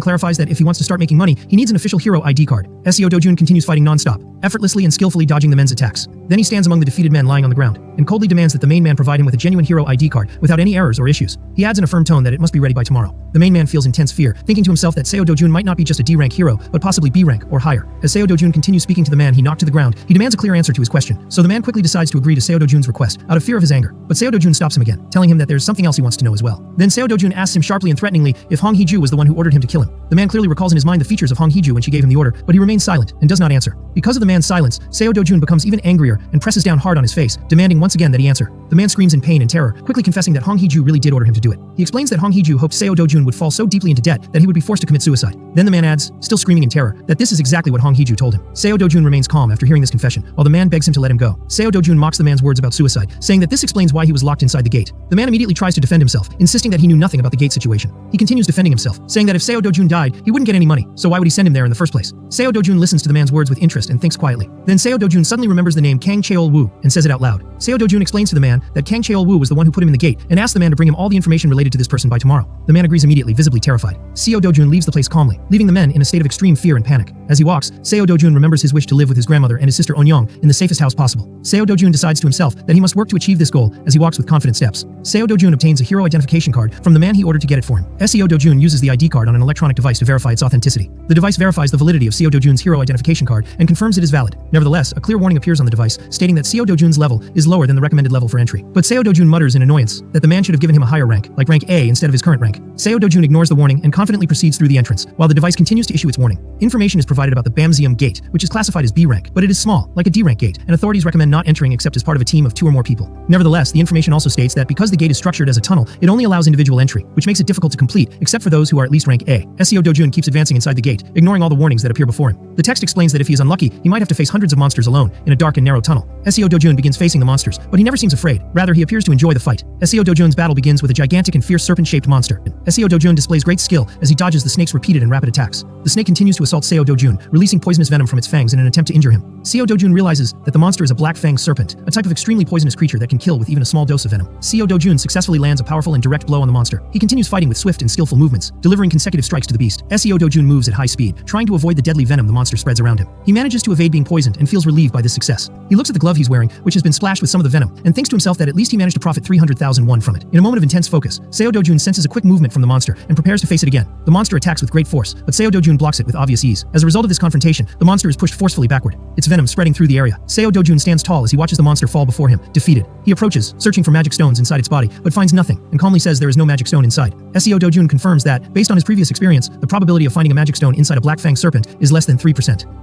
clarifies that if he wants to start making money, he needs an official hero ID card. Seo Dojun continues fighting non-stop, effortlessly and skillfully dodging the men's attacks. Then he stands among the defeated men lying on the ground, and coldly demands that the main man provide him with a genuine hero ID card without any errors or issues. He adds in a firm tone that it must be ready by tomorrow. The main man feels intense fear, thinking to himself that Seo Dojun might not be just a D-rank hero, but possibly B-rank or higher. As Seo Dojun continues speaking to the man he knocked to the ground, he demands a clear answer to his question, so the man quickly decides to agree to Seo Dojun's request, out of fear of his anger. But Seo Dojun stops him again, telling him that there's something else he wants to know as well. Then Seo Dojun asks him sharply and threateningly if Hong Hee-ju was the one who ordered him to kill him. The man clearly recalls in his mind the features of Hong Hee-ju when she gave him the order, but he remains silent and does not answer. Because of the man's silence, Seo Dojun becomes even angrier and presses down hard on his face, demanding once again that he answer. The man screams in pain and terror, quickly confessing that Hong Hee-ju really did order him to do it. He explains that Hong Hee-ju hoped Seo Dojun would fall so deeply into debt that he would be forced to commit suicide. Then the man adds, still screaming in terror, that this is exactly what Hong Hee-ju told him. Seo Dojun remains calm after hearing this confession, while the man begs him to let him go. Seo Dojun mocks the man's words about suicide, saying that this explains why he was locked inside the gate. The man immediately tries to defend himself, insisting that he knew nothing about the gate situation. He continues defending himself, saying that if Seo Dojun died, he wouldn't get any money, so why would he send him there in the first place? Seo Dojun listens to the man's words with interest and thinks quietly. Then Seo Dojun suddenly remembers the name Kang Cheol-woo and says it out loud. Seo Dojun explains to the man that Kang Cheol-woo was the one who put him in the gate and asks the man to bring him all the information related to this person by tomorrow. The man agrees immediately, visibly terrified. Seo Dojun leaves the place calmly, leaving the men in a state of extreme fear and panic. As he walks, Seo Dojun remembers his wish to live with his grandmother and his sister Onyong in the safest house possible. Seo Dojun decides to himself that he must work to achieve this goal as he walks with confident steps. Seo Dojun obtains a hero identification card from the man he ordered to get it for him. Seo Dojun uses the ID card on an electronic device to verify its authenticity. The device verifies the validity of Seo Dojun's hero identification card and confirms it is valid. Nevertheless, a clear warning appears on the device stating that Seo Dojun's level is lower than the recommended level for entry. But Seo Dojun mutters in annoyance that the man should have given him a higher rank, like rank A instead of his current rank. Seo Dojun ignores the warning and confidently proceeds through the entrance, while the device continues to issue its warning. Information is provided about the Bamseum Gate, which is classified as B rank, but it is small, like a D rank gate, and authorities recommend not entering except as part of a team of 2 or more people. Nevertheless, the information also states that because the gate is structured as a tunnel, it only allows individual entry, which makes it difficult to complete, except for those who are at least rank A. Seo Dojun keeps advancing inside the gate, ignoring all the warnings that appear before him. The text explains that if he is unlucky, he might have to face hundreds of monsters alone in a dark and narrow tunnel. Seo Dojun begins facing the monsters, but he never seems afraid. Rather, he appears to enjoy the fight. Seo Dojun's battle begins with a gigantic and fierce serpent-shaped monster. Seo Dojun displays great skill as he dodges the snake's repeated and rapid attacks. The snake continues to assault Seo Dojun, releasing poisonous venom from its fangs in an attempt to injure him. Seo Dojun realizes that the monster is a black-fanged serpent, a type of extremely poisonous creature that can kill with even a small dose of venom. Seo Dojun successfully lands a powerful and direct blow on the monster. He continues fighting with swift and skillful movements, delivering consecutive strikes to the beast. Seo Dojun moves at high speed, trying to avoid the deadly venom the monster spreads around him. He manages to evade being poisoned and feels relieved by this success. He looks at the glove he's wearing, which has been splashed with some of the venom, and thinks to himself that at least he managed to profit 300,000 won from it. In a moment of intense focus, Seo Dojun senses a quick movement from the monster and prepares to face it again. The monster attacks with great force, but Seo Dojun blocks it with obvious ease. As a result of this confrontation, the monster is pushed forcefully backward, its venom spreading through the area. Seo Dojun stands tall as he watches the monster fall before him, defeated. He approaches, searching for magic stones inside its body, but finds nothing, and calmly says there is no magic stone inside. Seo Dojun confirms that, based on his previous experience, the probability of finding a magic stone inside a black-fanged serpent is less than 3%.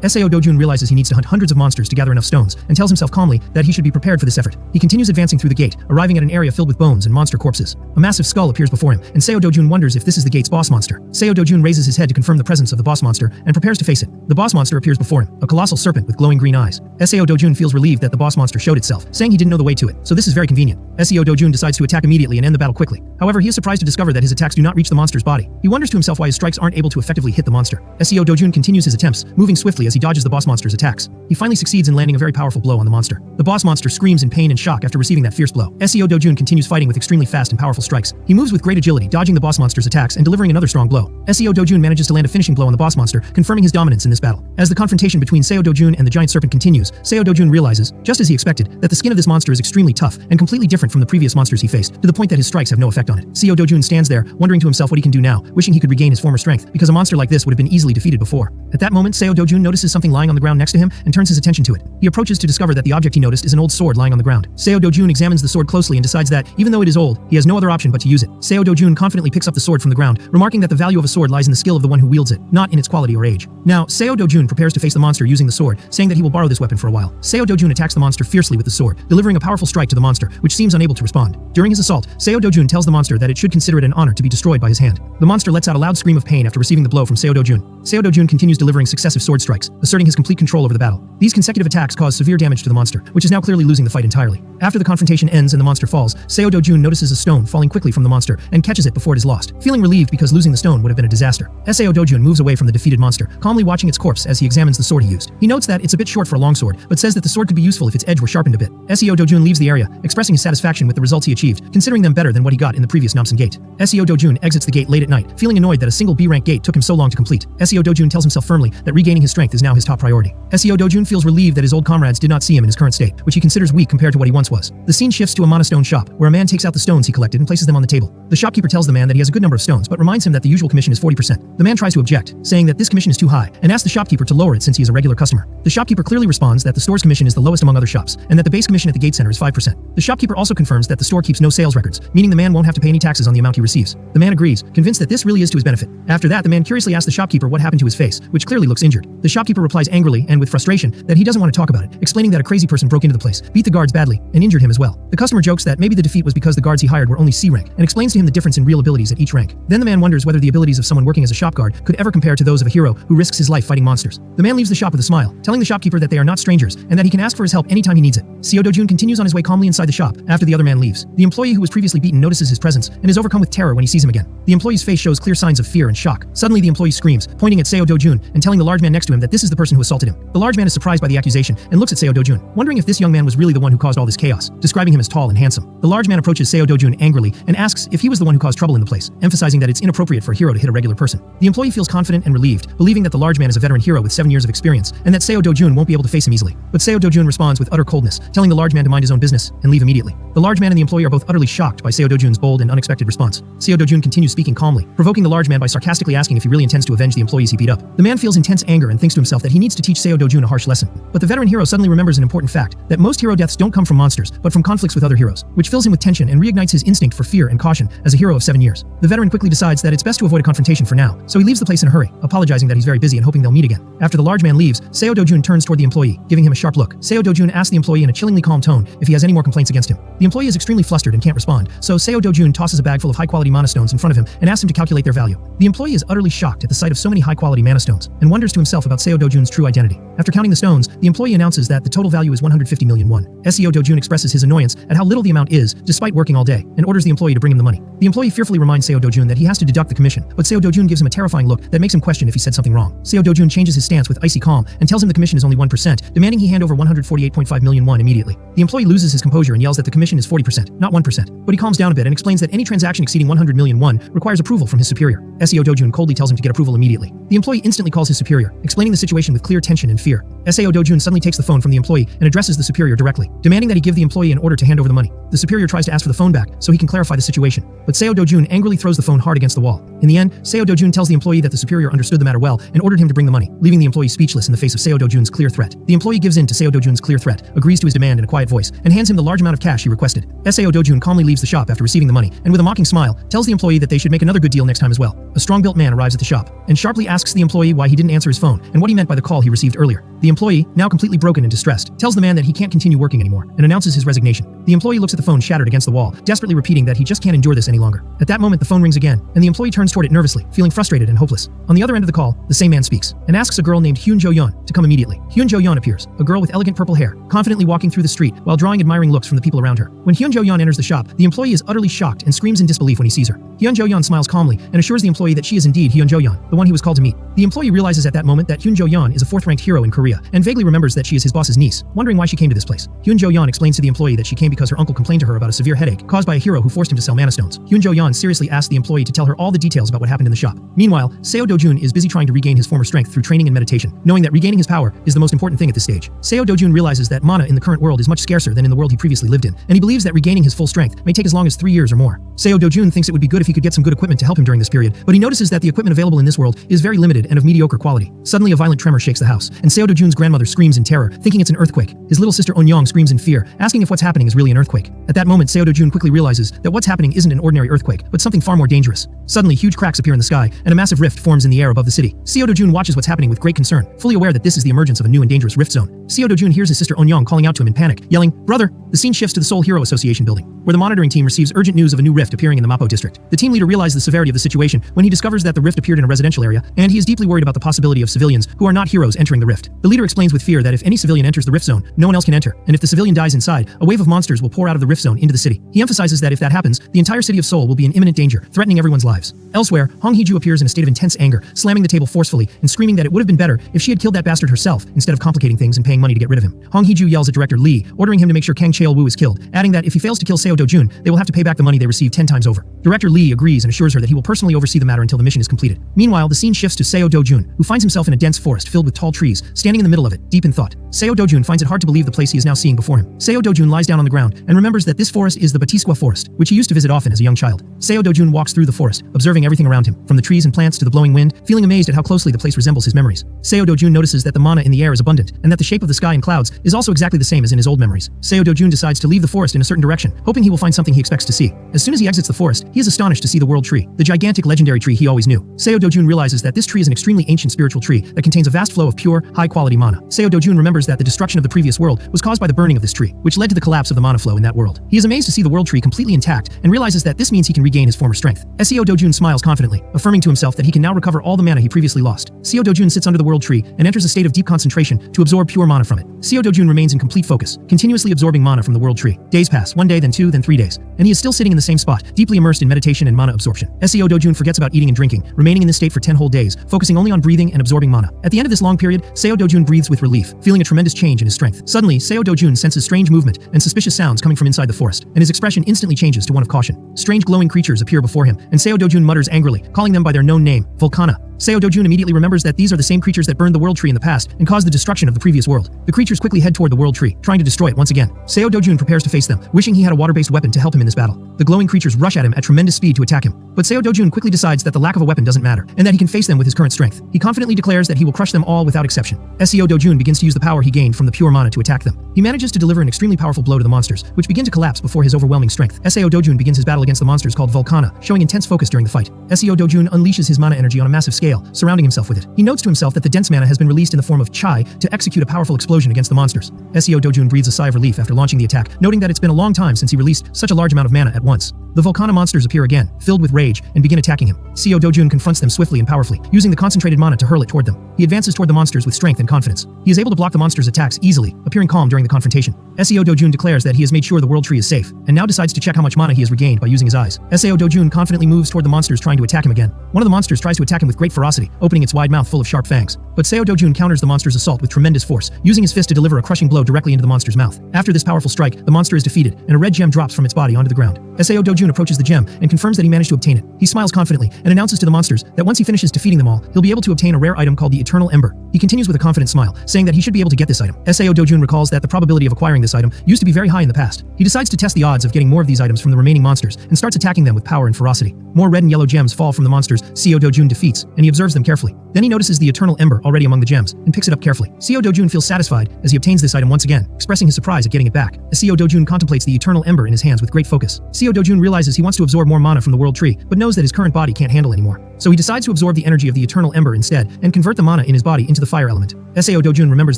Seo Dojun realizes he needs to hunt hundreds of monsters to gather enough stones, and tells himself calmly that he should be prepared for this effort. He continues advancing through the gate, arriving at an area filled with bones and monster corpses. A massive skull appears before him, and Seo Dojun wonders if this is the gate's boss monster. Seo Dojun raises his head to confirm the presence of the boss monster, and prepares to face it. The boss monster appears before him, a colossal serpent with glowing green eyes. Seo Dojun feels relieved that the boss monster showed itself, saying he didn't know the way to it, so this is very convenient. Seo Dojun decides to attack immediately and end the battle quickly. However, he is surprised to discover that his attacks do not reach the monster's body. He wonders to himself why his strikes aren't able to effectively hit the monster. Seo Dojun continues his attempts, moving swiftly as he dodges the boss monster's attacks. He finally succeeds in landing a very powerful blow on the monster. The boss monster screams in pain and shock after receiving that fierce blow. Seo Dojun continues fighting with extremely fast and powerful strikes. He moves with great agility, dodging the boss monster's attacks and delivering another strong blow. Seo Dojun manages to land a finishing blow on the boss monster, confirming his dominance in this battle. As the confrontation between Seo Dojun and the giant serpent continues, Seo Dojun realizes, just as he expected, that the skin of this monster is extremely tough and completely different from the previous monsters he faced, to the point that his strikes have no effect on it. Seo Dojun stands there, wondering to himself what he can do now, wishing he could regain his former strength, because a monster like this would have been easily defeated before. At that moment, Seo Dojun notices something lying on the ground next to him and turns his attention to it. He approaches to discover that the object he noticed is an old sword lying on the ground. Seo Dojun examines the sword closely and decides that, even though it is old, he has no other option but to use it. Seo Dojun confidently picks up the sword from the ground, remarking that the value of a sword lies in the skill of the one who wields it, not in its quality or age. Now, Seo Dojun prepares to face the monster using the sword, saying that he will borrow this weapon for a while. Seo Dojun attacks the monster fiercely with the sword, delivering a powerful strike to the monster, which seems unable to respond. During his assault, Seo Dojun tells the monster that it should consider it an honor to be destroyed by his hand. The monster lets out a loud scream of pain after receiving the blow from Seo Dojun. Seo Dojun continues delivering successive sword strikes, asserting his complete control over the battle. These consecutive attacks cause severe damage to the monster, which is now clearly losing the fight entirely. After the confrontation ends and the monster falls, Seo Dojun notices a stone falling quickly from the monster and catches it before it is lost, feeling relieved because losing the stone would have been a disaster. Seo Dojun moves away from the defeated monster, calmly watching its corpse as he examines the sword he used. He notes that it's a bit short for a longsword, but says that the sword could be useful if its edge were sharpened a bit. Seo Dojun leaves the area, expressing his satisfaction with the results he achieved, considering them better than what he got in the previous Namsen Gate. Seo Dojun exits the gate late at night, feeling annoyed that a single B-rank gate took him so long to complete. Seo Dojun tells himself firmly that regaining his strength is now his top priority. Seo Dojun feels relieved that his old comrades did not see him in his current state, which he considers weak compared to what he once was. The scene shifts to a monostone shop, where a man takes out the stones he collected and places them on the table. The shopkeeper tells the man that he has a good number of stones, but reminds him that the usual commission is 40%. The man tries to object, saying that this commission is too high, and asks the shopkeeper to lower it since he is a regular customer. The shopkeeper clearly responds that the store's commission is the lowest among other shops, and that the base commission at the gate center is 5%. The shopkeeper also confirms that the store keeps no sales records, meaning the man won't have to pay any taxes on the amount he receives. The man agrees, convinced that this really is to his benefit. After that, the man curiously asks the shopkeeper what happened to his face, which clearly looks injured. The shopkeeper replies angrily and with frustration that he doesn't want to talk about it, explaining that a crazy person broke into the place, beat the guards badly, and injured him as well. The customer jokes that maybe the defeat was because the guards he hired were only C rank, and explains to him the difference in real abilities at each rank. Then the man wonders whether the abilities of someone working as a shop guard could ever compare to those of a hero who risks his life fighting monsters. The man leaves the shop with a smile, telling the shopkeeper that they are not strangers, and that he can ask for his help anytime he needs it. Seo Dojun continues on his way calmly inside the shop after the other man leaves. The employee who was previously beaten notices his presence and is overcome with terror when he sees him again. The employee's face shows clear signs of fear and shock. Suddenly the employee screams, pointing at Seo Dojun and telling the large man next to him that this is the person who assaulted him. The large man is surprised by the accusation and looks at Seo Dojun, wondering if this young man was really the one who caused all this chaos, describing him as tall and handsome. The large man approaches Seo Dojun angrily and asks if he was the one who caused trouble in the place, emphasizing that it's inappropriate for a hero to hit a regular person. The employee feels confident and relieved, believing that the large man is a veteran hero with 7 years of experience and that Seo Dojun won't be able to face him easily. But Seo Dojun responds with utter coldness, telling the large man to mind his own business and leave immediately. The large man and the employee are both utterly shocked by Seo Dojun's bold and unexpected response. Seo Dojun continues speaking calmly, provoking the large man by sarcastically asking if he really intends to avenge the employees he beat up. The man feels intense anger and thinks to himself that he needs to teach Seo Dojun a harsh lesson. But the veteran hero suddenly remembers an important fact, that most hero deaths don't come from monsters, but from conflicts with other heroes, which fills him with tension and reignites his instinct for fear and caution as a hero of 7 years. The veteran quickly decides that it's best to avoid a confrontation for now, so he leaves the place in a hurry, apologizing that he's very busy and hoping they'll meet again. After the large man leaves, Seo Dojun turns toward the employee, giving him a sharp look. Seo Dojun asks the employee in a chillingly calm tone if he has any more complaints against him. The employee is extremely flustered and can't respond, so Seo Dojun tosses a bag full of high-quality mana stones in front of him and asks him to calculate their value. The employee is utterly shocked at the sight of so many high-quality mana stones and wonders to himself about Seo Dojun's true identity. After counting the stones, the employee announces that the total value is 150 million won. Seo Dojun expresses his annoyance at how little the amount is, despite working all day, and orders the employee to bring him the money. The employee fearfully reminds Seo Dojun that he has to deduct the commission, but Seo Dojun gives him a terrifying look that makes him question if he said something wrong. Seo Dojun changes his stance with icy calm and tells him the commission is only 1%, demanding he hand over 148.5 million won immediately. The employee loses his composure and yells that the commission is 40%, not 1%, but he calms down a bit and explains that any transaction exceeding 100 million won requires approval from his superior. Seo Dojun coldly tells him to get approval immediately. The employee instantly calls his superior, explaining the situation with clear tension and fear. Seo Dojun suddenly takes the phone from the employee and addresses the superior directly, demanding that he give the employee an order to hand over the money. The superior tries to ask for the phone back so he can clarify the situation, but Seo Dojun angrily throws the phone hard against the wall. In the end, Seo Dojun tells the employee that the superior understood the matter well and ordered him to bring the money, leaving the employee speechless in the face of Seo Dojun's clear threat. The employee gives in to Seo Dojun's clear threat, agrees to his demand in a quiet voice, and hands him the large amount of cash he requested. Seo Dojun calmly leaves the shop after receiving the money, and with a mocking smile, tells the employee that they should make another good deal next time as well. A strong-built man arrives at the shop, and sharply asks the employee why he didn't answer his phone, and what he meant by the call he received earlier. The employee, now completely broken and distressed, tells the man that he can't continue working anymore, and announces his resignation. The employee looks at the phone shattered against the wall, desperately repeating that he just can't endure this any longer. At that moment the phone rings again, and the employee turns toward it nervously, feeling frustrated and hopeless. On the other end of the call, the same man speaks, and asks a girl named Hyun Jo-yeon to come immediately. Hyun Jo-yeon appears, a girl with elegant purple hair, confidently walking through the street while drawing admiring looks from the people around her. When Hyun Jo-yeon enters the shop, the employee is utterly shocked and screams in disbelief when he sees her. Hyun Jo-yeon smiles calmly and assures the employee that she is indeed Hyun Jo-yeon, the one he was called to meet. The employee realizes at that moment that Hyun Jo-yeon is a 4th-ranked hero in Korea, and vaguely remembers that she is his boss's niece, wondering why she came to this place. Hyun Jo-yeon explains to the employee that she came because her uncle complained to her about a severe headache caused by a hero who forced him to sell mana stones. Hyun Jo-yeon seriously asks the employee to tell her all the details about what happened in the shop. Meanwhile, Seo Dojun is busy trying to regain his former strength through training and meditation, knowing that regaining his power is the most important thing at this stage. Seo Dojun realizes that mana in the current world is much scarcer than in the world he previously lived in, and he believes that regaining his full strength may take as long as 3 years or more. Seo Dojun thinks it would be good if he could get some good equipment to help him during this period, but he notices that the equipment available in this world is very limited and of medium mediocre quality. Suddenly, a violent tremor shakes the house, and Seo Do-jun's grandmother screams in terror, thinking it's an earthquake. His little sister On-young screams in fear, asking if what's happening is really an earthquake. At that moment, Seo Do-jun quickly realizes that what's happening isn't an ordinary earthquake, but something far more dangerous. Suddenly, huge cracks appear in the sky, and a massive rift forms in the air above the city. Seo Do-jun watches what's happening with great concern, fully aware that this is the emergence of a new and dangerous rift zone. Seo Do-jun hears his sister On-young calling out to him in panic, yelling, "Brother!" The scene shifts to the Seoul Hero Association building, where the monitoring team receives urgent news of a new rift appearing in the Mapo district. The team leader realizes the severity of the situation when he discovers that the rift appeared in a residential area, and he is deeply worried about the possibility of civilians who are not heroes entering the rift. The leader explains with fear that if any civilian enters the rift zone, no one else can enter, and if the civilian dies inside, a wave of monsters will pour out of the rift zone into the city. He emphasizes that if that happens, the entire city of Seoul will be in imminent danger, threatening everyone's lives. Elsewhere, Hong Hee-ju appears in a state of intense anger, slamming the table forcefully and screaming that it would have been better if she had killed that bastard herself instead of complicating things and paying money to get rid of him. Hong Hee-ju yells at director Lee, ordering him to make sure Kang Chae-woo is killed, adding that if he fails to kill Seo Do-jun, they will have to pay back the money they received 10 times over. Director Lee agrees and assures her that he will personally oversee the matter until the mission is completed. Meanwhile, the scene shifts to Seo Do-jun, who finds himself in a dense forest filled with tall trees, standing in the middle of it, deep in thought. Seo Do-jun finds it hard to believe the place he is now seeing before him. Seo Do-jun lies down on the ground and remembers that this forest is the Batisqua Forest, which he used to visit often as a young child. Seo Do-jun walks through the forest, observing everything around him, from the trees and plants to the blowing wind, feeling amazed at how closely the place resembles his memories. Seo Do-jun notices that the mana in the air is abundant, and that the shape of the sky and clouds is also exactly the same as in his old memories. Seo Do-jun decides to leave the forest in a certain direction, hoping he will find something he expects to see. As soon as he exits the forest, he is astonished to see the world tree, the gigantic legendary tree he always knew. Seo Do-jun realizes that this tree is an extremely ancient spiritual tree that contains a vast flow of pure, high-quality mana. Seo Do-jun remembers that the destruction of the previous world was caused by the burning of this tree, which led to the collapse of the mana flow in that world. He is amazed to see the world tree completely intact and realizes that this means he can regain his former strength. Seo Do-jun smiles confidently, affirming to himself that he can now recover all the mana he previously lost. Seo Do-jun sits under the world tree and enters a state of deep concentration to absorb pure mana from it. Seo Do-jun remains in complete focus, continuously absorbing mana from the world tree. Days pass, 1 day, then 2, then 3 days, and he is still sitting in the same spot, deeply immersed in meditation and mana absorption. Seo Do-jun forgets about eating and drinking, remaining in this state for 10 whole days, focusing only on breathing and absorbing mana. At the end of this long period, Seo Do-jun breathes with relief, feeling a tremendous change in his strength. Suddenly, Seo Do-jun senses strange movement and suspicious sounds coming from inside the forest, and his expression instantly changes to one of caution. Strange glowing creatures appear before him, and Seo Do-jun mutters angrily, calling them by their known name, Volcana. Seo Do-jun immediately remembers that these are the same creatures that burned the world tree in the past and caused the destruction of the previous world. The creatures quickly head toward the world tree, trying to destroy it once again. Seo Do-jun prepares to face them, wishing he had a water-based weapon to help him in this battle. The glowing creatures rush at him at tremendous speed to attack him, but Seo Do-jun quickly decides that the lack of a weapon doesn't matter, and that he can face them with his current strength. He confidently declares that he will crush them all without exception. Seo Do-jun begins to use the power he gained from the pure mana to attack them. He manages to deliver an extremely powerful blow to the monsters, which begin to collapse before his overwhelming strength. Seo Do-jun begins his battle against the monsters called Volcana, showing intense focus during the fight. Seo Do-jun unleashes his mana energy on a massive scale, surrounding himself with it. He notes to himself that the dense mana has been released in the form of chai to execute a powerful explosion against the monsters. Seo Do-jun breathes a sigh of relief after launching the attack, noting that it's been a long time since he released such a large amount of mana at once. The Volcana monsters appear again, filled with rage, and begin attacking him. Seo Do-jun confronts them swiftly and powerfully, using the concentrated mana to hurl it toward them. He advances toward the monsters with strength and confidence. He is able to block the monsters' attacks easily, appearing calm during the confrontation. Seo Do-jun declares that he has made sure the world tree is safe, and now decides to check how much mana he has regained by using his eyes. Seo Do-jun confidently moves toward the monsters trying to attack him again. One of the monsters tries to attack him with great ferocity, opening its wide mouth full of sharp fangs. But Seo Do-jun counters the monster's assault with tremendous force, using his fist to deliver a crushing blow directly into the monster's mouth. After this powerful strike, the monster is defeated, and a red gem drops from its body onto the ground. Seo Do-jun approaches the gem and confirms that he managed to obtain it. He smiles confidently and announces to the monsters that once he finishes defeating them all, he'll be able to obtain a rare item called the Eternal Ember. He continues with a confident smile, saying that he should be able to get this item. Seo Do-jun recalls that the probability of acquiring this item used to be very high in the past. He decides to test the odds of getting more of these items from the remaining monsters and starts attacking them with power and ferocity. More red and yellow gems fall from the monsters Seo Do-jun defeats, and he observes them carefully. Then he notices the Eternal Ember already among the gems and picks it up carefully. Seo Do-jun feels satisfied as he obtains this item once again, expressing his surprise at getting it back. Seo Do-jun contemplates the Eternal Ember in his hands with great focus. Seo Do-jun realizes he wants to absorb more mana from the world tree, but knows that his current body can't handle anymore. So he decides to absorb the energy of the Eternal Ember instead and convert the mana in his body into the fire element. Seo Do-jun remembers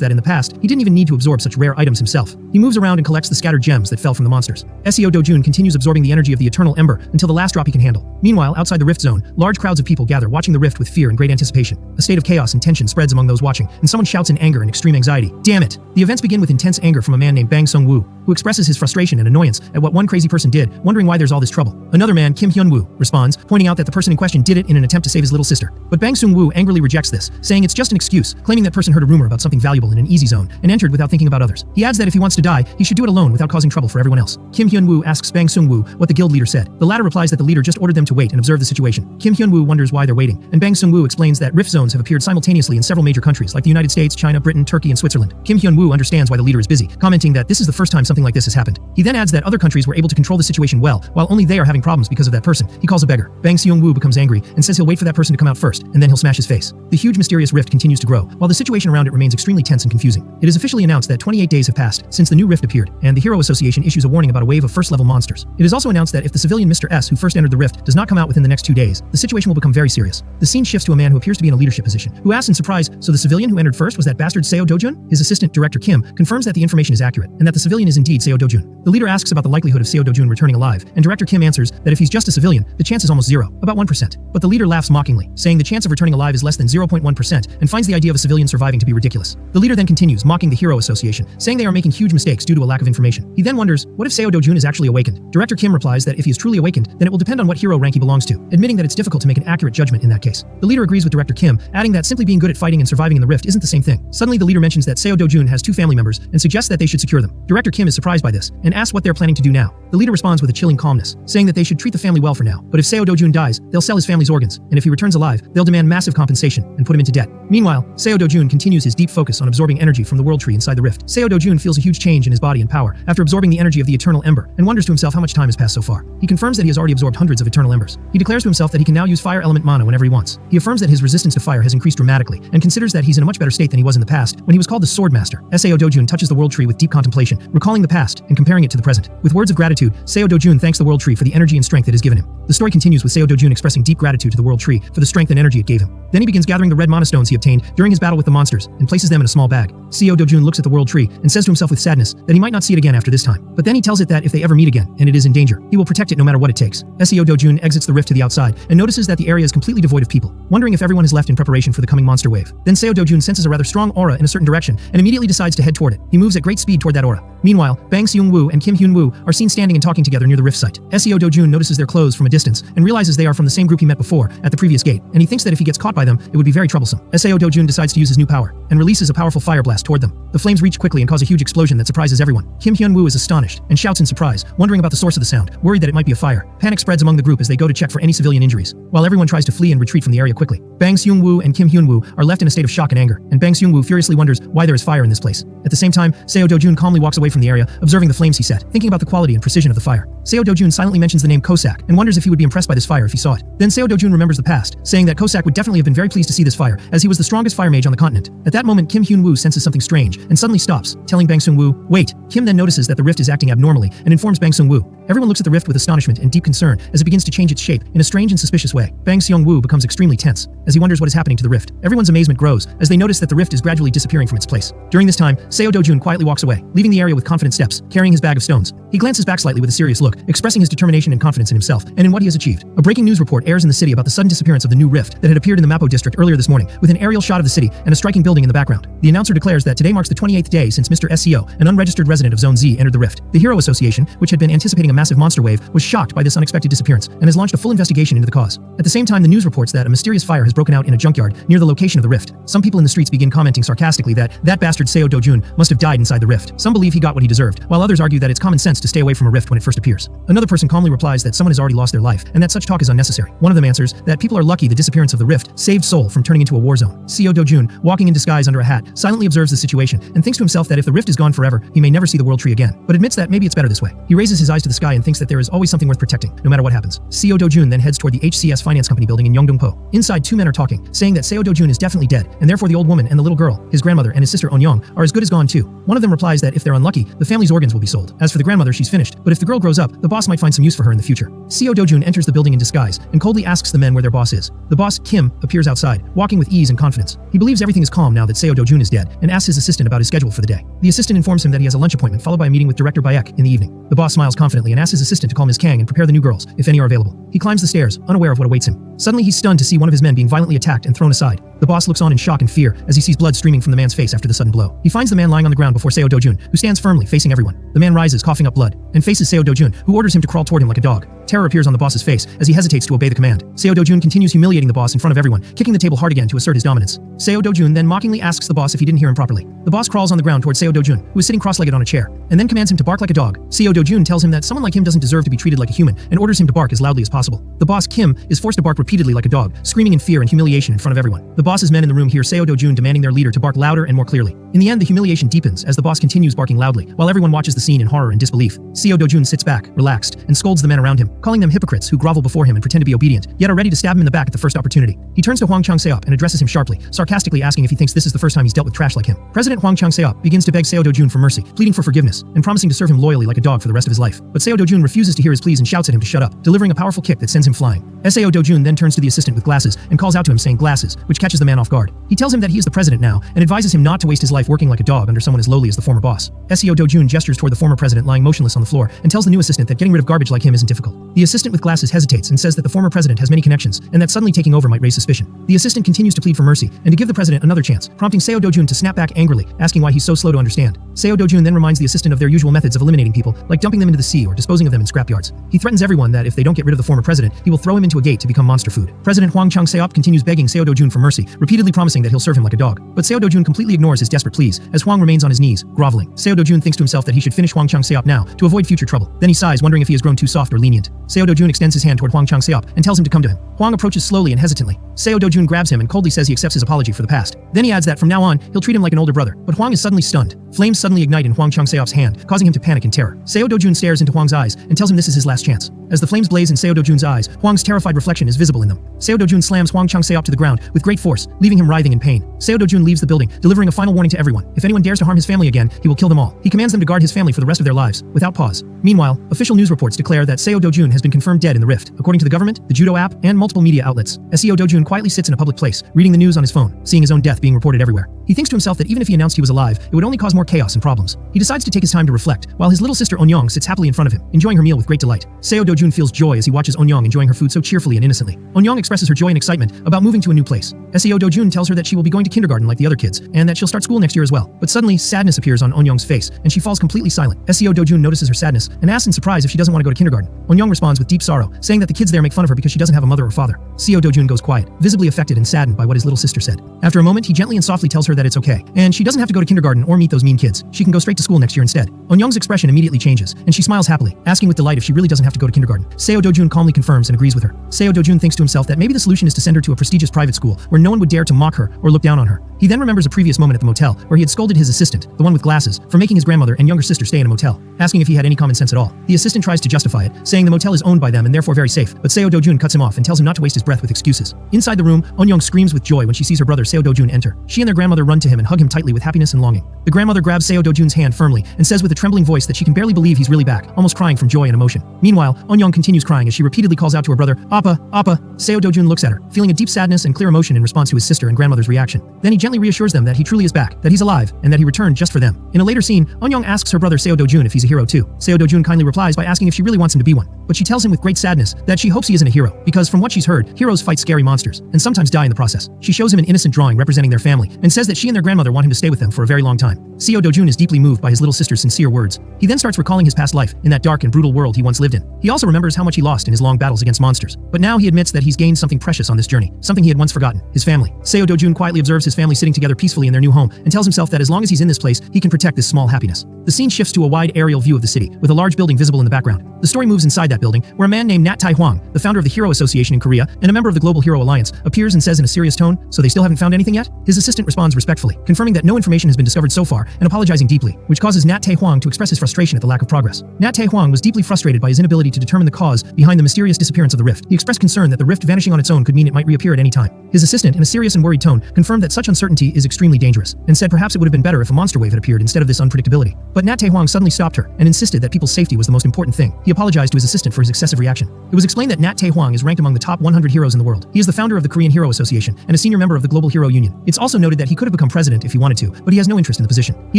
that in the past, he didn't even need to absorb such rare items himself. He moves around and collects the scattered gems that fell from the monsters. Seo Do-jun continues absorbing the energy of the Eternal Ember until the last drop he can handle. Meanwhile, outside the rift zone, large crowds of people gather watching the rift with fear and great anticipation. A state of chaos and tension spreads among those watching, and someone shouts in anger and extreme anxiety, "Damn it!" The events begin with intense anger from a man named Bang Sung-woo, who expresses his frustration and annoyance at what one crazy person did, wondering why there's all this trouble. Another man, Kim Hyun-woo, responds, pointing out that the person in question did it in an attempt to save his little sister. But Bang Sung-woo angrily rejects this, saying it's just an excuse, claiming that person heard a rumor about something valuable in an easy zone and entered without thinking about others. He adds that if he wants to die, he should do it alone without causing trouble for everyone else. Kim Hyun-woo asks Bang Sung-woo what the guild leader said. The latter replies that the leader just ordered them to wait and observe the situation. Kim Hyun-woo wonders why they're waiting, and Bang Sung-woo explains that rift zones have appeared simultaneously in several major countries like the United States, China, Britain, Turkey, and Switzerland. Kim Hyun-woo understands why the leader is busy, commenting that this is the first time something like this has happened. He then adds that other countries were able to control the situation well, while only they are having problems because of that person, he calls a beggar. Bang Seung-woo becomes angry and says he'll wait for that person to come out first, and then he'll smash his face. The huge mysterious rift continues to grow, while the situation around it remains extremely tense and confusing. It is officially announced that 28 days have passed since the new rift appeared, and the Hero Association issues a warning about a wave of first-level monsters. It is also announced that if the civilian Mr. S who first entered the rift does not come out within the next 2 days, the situation will become very serious. The scene shifts to a man who appears to be in a leadership position, who asks in surprise, so the civilian who entered first was that bastard Seo Do-jun? His assistant, Director Kim, confirms that the information is accurate, and that the civilian is indeed Seo Do-jun. The leader asks about the likelihood of Seo Do-jun returning alive, and Director Kim answers that if he's just a civilian, the chance is almost zero, about 1%. But the leader laughs mockingly, saying the chance of returning alive is less than 0.1%, and finds the idea of a civilian surviving to be ridiculous. The leader then continues, mocking the Hero Association, saying they are making huge mistakes due to a lack of information. He then wonders, what if Seo Do-jun is actually awakened? Director Kim replies that if he is truly awakened, then it will depend on what hero rank he belongs to, admitting that it's difficult to make an accurate judgment in that case. The leader agrees with Director Kim, adding that simply being good at fighting and surviving in the rift isn't the same thing. Suddenly the leader mentions that Seo Do-jun has 2 family members and suggests that they should secure them. Director Kim is surprised by this, and asks what they're planning to do now. The leader responds with a chilling calmness, saying that they should treat the family well for now, but if Seo Do-jun dies, they'll sell his family's organs, and if he returns alive, they'll demand massive compensation and put him into debt. Meanwhile, Seo Do-jun continues his deep focus on absorbing energy from the world tree inside the rift. Seo Do-jun feels a huge change in his body and power after absorbing the energy of the eternal ember, and wonders to himself how much time has passed so far. He confirms that he has already absorbed hundreds of eternal embers. He declares to himself that he can now use fire element mana whenever he wants. He affirms that his resistance to fire has increased dramatically, and considers that he's in a much better state than he was in the past, when he was called the Swordmaster. Seo Do-jun touches the world tree with deep contemplation, recalling the past and comparing it to the present. With words of gratitude, Seo Do-jun thanks the world tree for the energy and strength it has given him. The story continues with Seo Do-jun expressing deep gratitude to the world tree for the strength and energy it gave him. Then he begins gathering the red mana stones he obtained during his battle with the monsters, and places them in a small bag. Seo Do-jun looks at the world tree and says to himself with sadness that he might not see it again after this time. But then he tells it that if they ever meet again, and it is in danger, he will protect it no matter what it takes. Seo Do-jun exits the rift to the outside and notices that the area is completely devoid of people, wondering if everyone has left in preparation for the coming monster wave. Then Seo Do-jun senses a rather strong aura in a certain direction and immediately decides to head toward it. He moves at great speed toward that aura. Meanwhile, Bang Seung-woo and Kim Hyun-woo are seen standing and talking together near the rift site. Seo Do-jun notices their clothes from a distance and realizes they are from the same group he met before at the previous gate, and he thinks that if he gets caught by them, it would be very troublesome. Seo Do-jun decides to use his new power and releases a powerful fire blast toward them. The flames reach quickly and cause a huge explosion that surprises everyone. Kim Hyun-woo is astonished and shouts in surprise, wondering about the source of the sound, worried that it might be a fire. Panic spreads among the group as they go to check for any civilian injuries, while everyone tries to flee and retreat from the area quickly. Bang Seung-woo and Kim Hyun-woo are left in a state of shock and anger, and Bang Seung-woo furiously wonders why there is fire in this place. At the same time, Seo Do-jun calmly walks away from the area, observing the flames he set, thinking about the quality and precision of the fire. Seo Do-jun silently mentions the name Kosak and wonders if he would be impressed by this fire if he saw it. Then Seo Do-jun remembers the past, saying that Kosak would definitely have been very pleased to see this fire, as he was the strongest fire mage on the continent. At that moment, Kim Hyun-woo senses something strange and suddenly stops, telling Bang Seung-woo, "Wait." Kim then notices that the rift is acting abnormally and informs Bang Seung-woo. Everyone looks at the rift with astonishment and deep concern as it begins to change its shape in a strange and suspicious way. Bang Seung-woo becomes extremely tense as he wonders what is happening to the rift. Everyone's amazement grows as they notice that the rift is gradually disappearing from its place. During this time, Seo Do-jun quietly walks away, leaving the area with confident steps, carrying his bag of stones. He glances back slightly with a serious look, expressing his determination and confidence in himself and in what he has achieved. A breaking news report airs in the city about the sudden disappearance of the new rift that had appeared in the Mapo district earlier this morning, with an aerial shot of the city and a striking building in the background. The announcer declares that today marks the 28th day since Mr. SCO, an unregistered resident of Zone Z, entered the rift. The Hero Association, which had been anticipating a massive monster wave, was shocked by this unexpected disappearance and has launched a full investigation into the cause. At the same time, the news reports that a mysterious fire has broken out in a junkyard near the location of the rift. Some people in the streets begin commenting sarcastically that bastard Seo Do-jun must have died inside the rift. Some believe he got what he deserved, while others argue that it's common sense to stay away from a rift when it first appears. Another person calmly replies that someone has already lost their life and that such talk is unnecessary. One of them answers that people are lucky the disappearance of the rift saved Seoul from turning into a war zone. Seo Do-jun, walking in disguise under a hat, silently observes the situation and thinks to himself that if the rift is gone forever, he may never see the world tree again, but admits that maybe it's better this way. He raises his eyes to the sky and thinks that there is always something worth protecting, no matter what happens. Seo Do-jun then heads toward the HCS Finance Company building in Yeongdong-po. Inside, 2 men are talking, saying that Seo Do-jun is definitely dead, and therefore the old woman and the little girl, his grandmother and his sister On-young, are as good as gone too. One of them replies that if they're unlucky, the family's organs will be sold. As for the grandmother, she's finished, but if the girl grows up, the boss might find some use for her in the future. Seo Do-jun enters the building in disguise and coldly asks the men where their boss is. The boss, Kim, appears outside, walking with ease and confidence. He believes everything is calm now that Seo Do-jun is dead, and asks his assistant about his schedule for the day. The assistant informs him that he has a lunch appointment followed by a meeting with Director Baek in the evening. The boss smiles confidently and asks his assistant to call Ms. Kang and prepare the new girls, if any are available. He climbs the stairs, unaware of what awaits him. Suddenly he's stunned to see one of his men being violently attacked and thrown aside. The boss looks on in shock and fear as he sees blood streaming from the man's face after the sudden blow. He finds the man lying on the ground before Seo Do-jun, who stands firmly facing everyone. The man rises, coughing up blood, and faces Seo Do-jun, who orders him to crawl toward him like a dog. Terror appears on the boss's face as he hesitates to obey the command. Seo Do-jun continues humiliating the boss in front of everyone, kicking the table hard again to assert his dominance. Seo Do-jun then mockingly asks the boss if he didn't hear him properly. The boss crawls on the ground toward Seo Do-jun, who is sitting cross-legged on a chair, and then commands him to bark like a dog. Seo Do-jun tells him that someone like him doesn't deserve to be treated like a human and orders him to bark as loudly as possible. The boss, Kim, is forced to bark repeatedly like a dog, screaming in fear and humiliation in front of everyone. The boss's men in the room hear Seo Do-jun demanding their leader to bark louder and more clearly. In the end, the humiliation deepens as the boss continues barking loudly, while everyone watches the scene in horror and disbelief. Seo Do-jun sits back, relaxed, and scolds the men around him. calling them hypocrites who grovel before him and pretend to be obedient, yet are ready to stab him in the back at the first opportunity. He turns to Hwang Chang-seop and addresses him sharply, sarcastically asking if he thinks this is the first time he's dealt with trash like him. President Hwang Chang-seop begins to beg Seo Do-jun for mercy, pleading for forgiveness, and promising to serve him loyally like a dog for the rest of his life. But Seo Do-jun refuses to hear his pleas and shouts at him to shut up, delivering a powerful kick that sends him flying. Seo Do-jun then turns to the assistant with glasses and calls out to him saying glasses, which catches the man off guard. He tells him that he is the president now and advises him not to waste his life working like a dog under someone as lowly as the former boss. Seo Do-jun gestures toward the former president lying motionless on the floor and tells the new assistant that getting rid of garbage like him isn't difficult. The assistant with glasses hesitates and says that the former president has many connections and that suddenly taking over might raise suspicion. The assistant continues to plead for mercy and to give the president another chance, prompting Seo Do-jun to snap back angrily, asking why he's so slow to understand. Seo Do-jun then reminds the assistant of their usual methods of eliminating people, like dumping them into the sea or disposing of them in scrapyards. He threatens everyone that if they don't get rid of the former president, he will throw him into a gate to become monster food. President Hwang Chang-seop continues begging Seo Do-jun for mercy, repeatedly promising that he'll serve him like a dog. But Seo Do-jun completely ignores his desperate pleas, as Hwang remains on his knees, groveling. Seo Do-jun thinks to himself that he should finish Hwang Chang-seop now to avoid future trouble. Then he sighs, wondering if he has grown too soft or lenient. Seo Do-jun extends his hand toward Hwang Chang-seop and tells him to come to him. Hwang approaches slowly and hesitantly. Seo Do-jun grabs him and coldly says he accepts his apology for the past. Then he adds that from now on, he'll treat him like an older brother. But Hwang is suddenly stunned. Flames suddenly ignite in Hwang Chang-seop's hand, causing him to panic in terror. Seo Do-jun stares into Hwang's eyes and tells him this is his last chance. As the flames blaze in Seo Do-jun's eyes, Hwang's terrified reflection is visible in them. Seo Do-jun slams Hwang Chang-seop to the ground with great force, leaving him writhing in pain. Seo Do-jun leaves the building, delivering a final warning to everyone. If anyone dares to harm his family again, he will kill them all. He commands them to guard his family for the rest of their lives, without pause. Meanwhile, official news reports declare that Seo Do-jun has been confirmed dead in the rift, according to the government, the judo app, and multiple media outlets. Seo Do-jun quietly sits in a public place, reading the news on his phone, seeing his own death being reported everywhere. He thinks to himself that even if he announced he was alive, it would only cause more chaos and problems. He decides to take his time to reflect, while his little sister Eun-young sits happily in front of him, enjoying her meal with great delight. Seo Do-jun feels joy as he watches Eun-young enjoying her food so cheerfully and innocently. Eun-young expresses her joy and excitement about moving to a new place. Seo Do-jun tells her that she will be going to kindergarten like the other kids, and that she'll start school next year as well. But suddenly, sadness appears on Eun-young's face, and she falls completely silent. Seo Do-jun notices her sadness and asks in surprise if she doesn't want to go to kindergarten. Eun-young responds with deep sorrow, saying that the kids there make fun of her because she doesn't have a mother or father. Seo Do-jun goes quiet, visibly affected and saddened by what his little sister said. After a moment, he gently and softly tells her that it's okay, and she doesn't have to go to kindergarten or meet those mean kids. She can go straight to school next year instead. Eun-young's expression immediately changes, and she smiles happily, asking with delight if she really doesn't have to go to kindergarten. Seo Do-jun calmly confirms and agrees with her. Seo Do-jun thinks to himself that maybe the solution is to send her to a prestigious private school where no one would dare to mock her or look down on her. He then remembers a previous moment at the motel where he had scolded his assistant, the one with glasses, for making his grandmother and younger sister stay in a motel, asking if he had any common sense at all. The assistant tries to justify it, saying the motel is owned by them and therefore very safe, but Seo Do-jun cuts him off and tells him not to waste his breath with excuses. Inside the room, Eun-young screams with joy when she sees her brother Seo Do-jun enter. She and their grandmother run to him and hug him tightly with happiness and longing. The grandmother grabs Seo Do-jun's hand firmly and says with a trembling voice that she can barely believe he's really back, almost crying from joy and emotion. Meanwhile, Eun-young continues crying as she repeatedly calls out to her brother, Appa, Appa. Seo Do-jun looks at her, feeling a deep sadness and clear emotion in response to his sister and grandmother's reaction. Then he gently reassures them that he truly is back, that he's alive, and that he returned just for them. In a later scene, Eun-young asks her brother Seo Do-jun if he's a hero too. Seo Do-jun kindly replies by asking if she really wants him to be one. But she tells him with great sadness that she hopes he isn't a hero, because from what she's heard, heroes fight scary monsters, and sometimes die in the process. She shows him an innocent drawing representing their family, and says that she and their grandmother want him to stay with them for a very long time. Seo Do-jun is deeply moved by his little sister's sincere words. He then starts recalling his past life in that dark and brutal world he once lived in. He also remembers how much he lost in his long battles against monsters. But now he admits that he's gained something precious on this journey, something he had once forgotten, his family. Seo Do-jun quietly observes his family sitting together peacefully in their new home, and tells himself that as long as he's in this place, he can protect this small happiness. The scene shifts to a wide aerial view of the city, with a large building visible in the background. The story moves inside that building, where a man named Nat Tai-hwang, the founder of the Hero Association in Korea, and a member of the Global Hero Alliance, appears and says in a serious tone, "So they still haven't found anything yet?" His assistant responds respectfully, confirming that no information has been discovered so far, and apologizing deeply, which causes Nat Tai-hwang to express his frustration at the lack of progress. Nat Tai-hwang was deeply frustrated by his inability to determine the cause behind the mysterious disappearance of the rift. He expressed concern that the rift vanishing on its own could mean it might reappear at any time. His assistant, in a serious and worried tone, confirmed that such uncertainty is extremely dangerous, and said perhaps it would have been better if a monster wave had appeared instead of this unpredictability. But Nat Tai-hwang suddenly stopped her, and insisted that people's safety was the most important thing. He apologized to his assistant for his excessive reaction. It was explained that Nat Tai-hwang is ranked among the top 100 heroes in the world. He is the founder of the Korean Hero Association, and a senior member of the Global Hero Union. It's also noted that he could have become president if he wanted to, but he has no interest in the position. He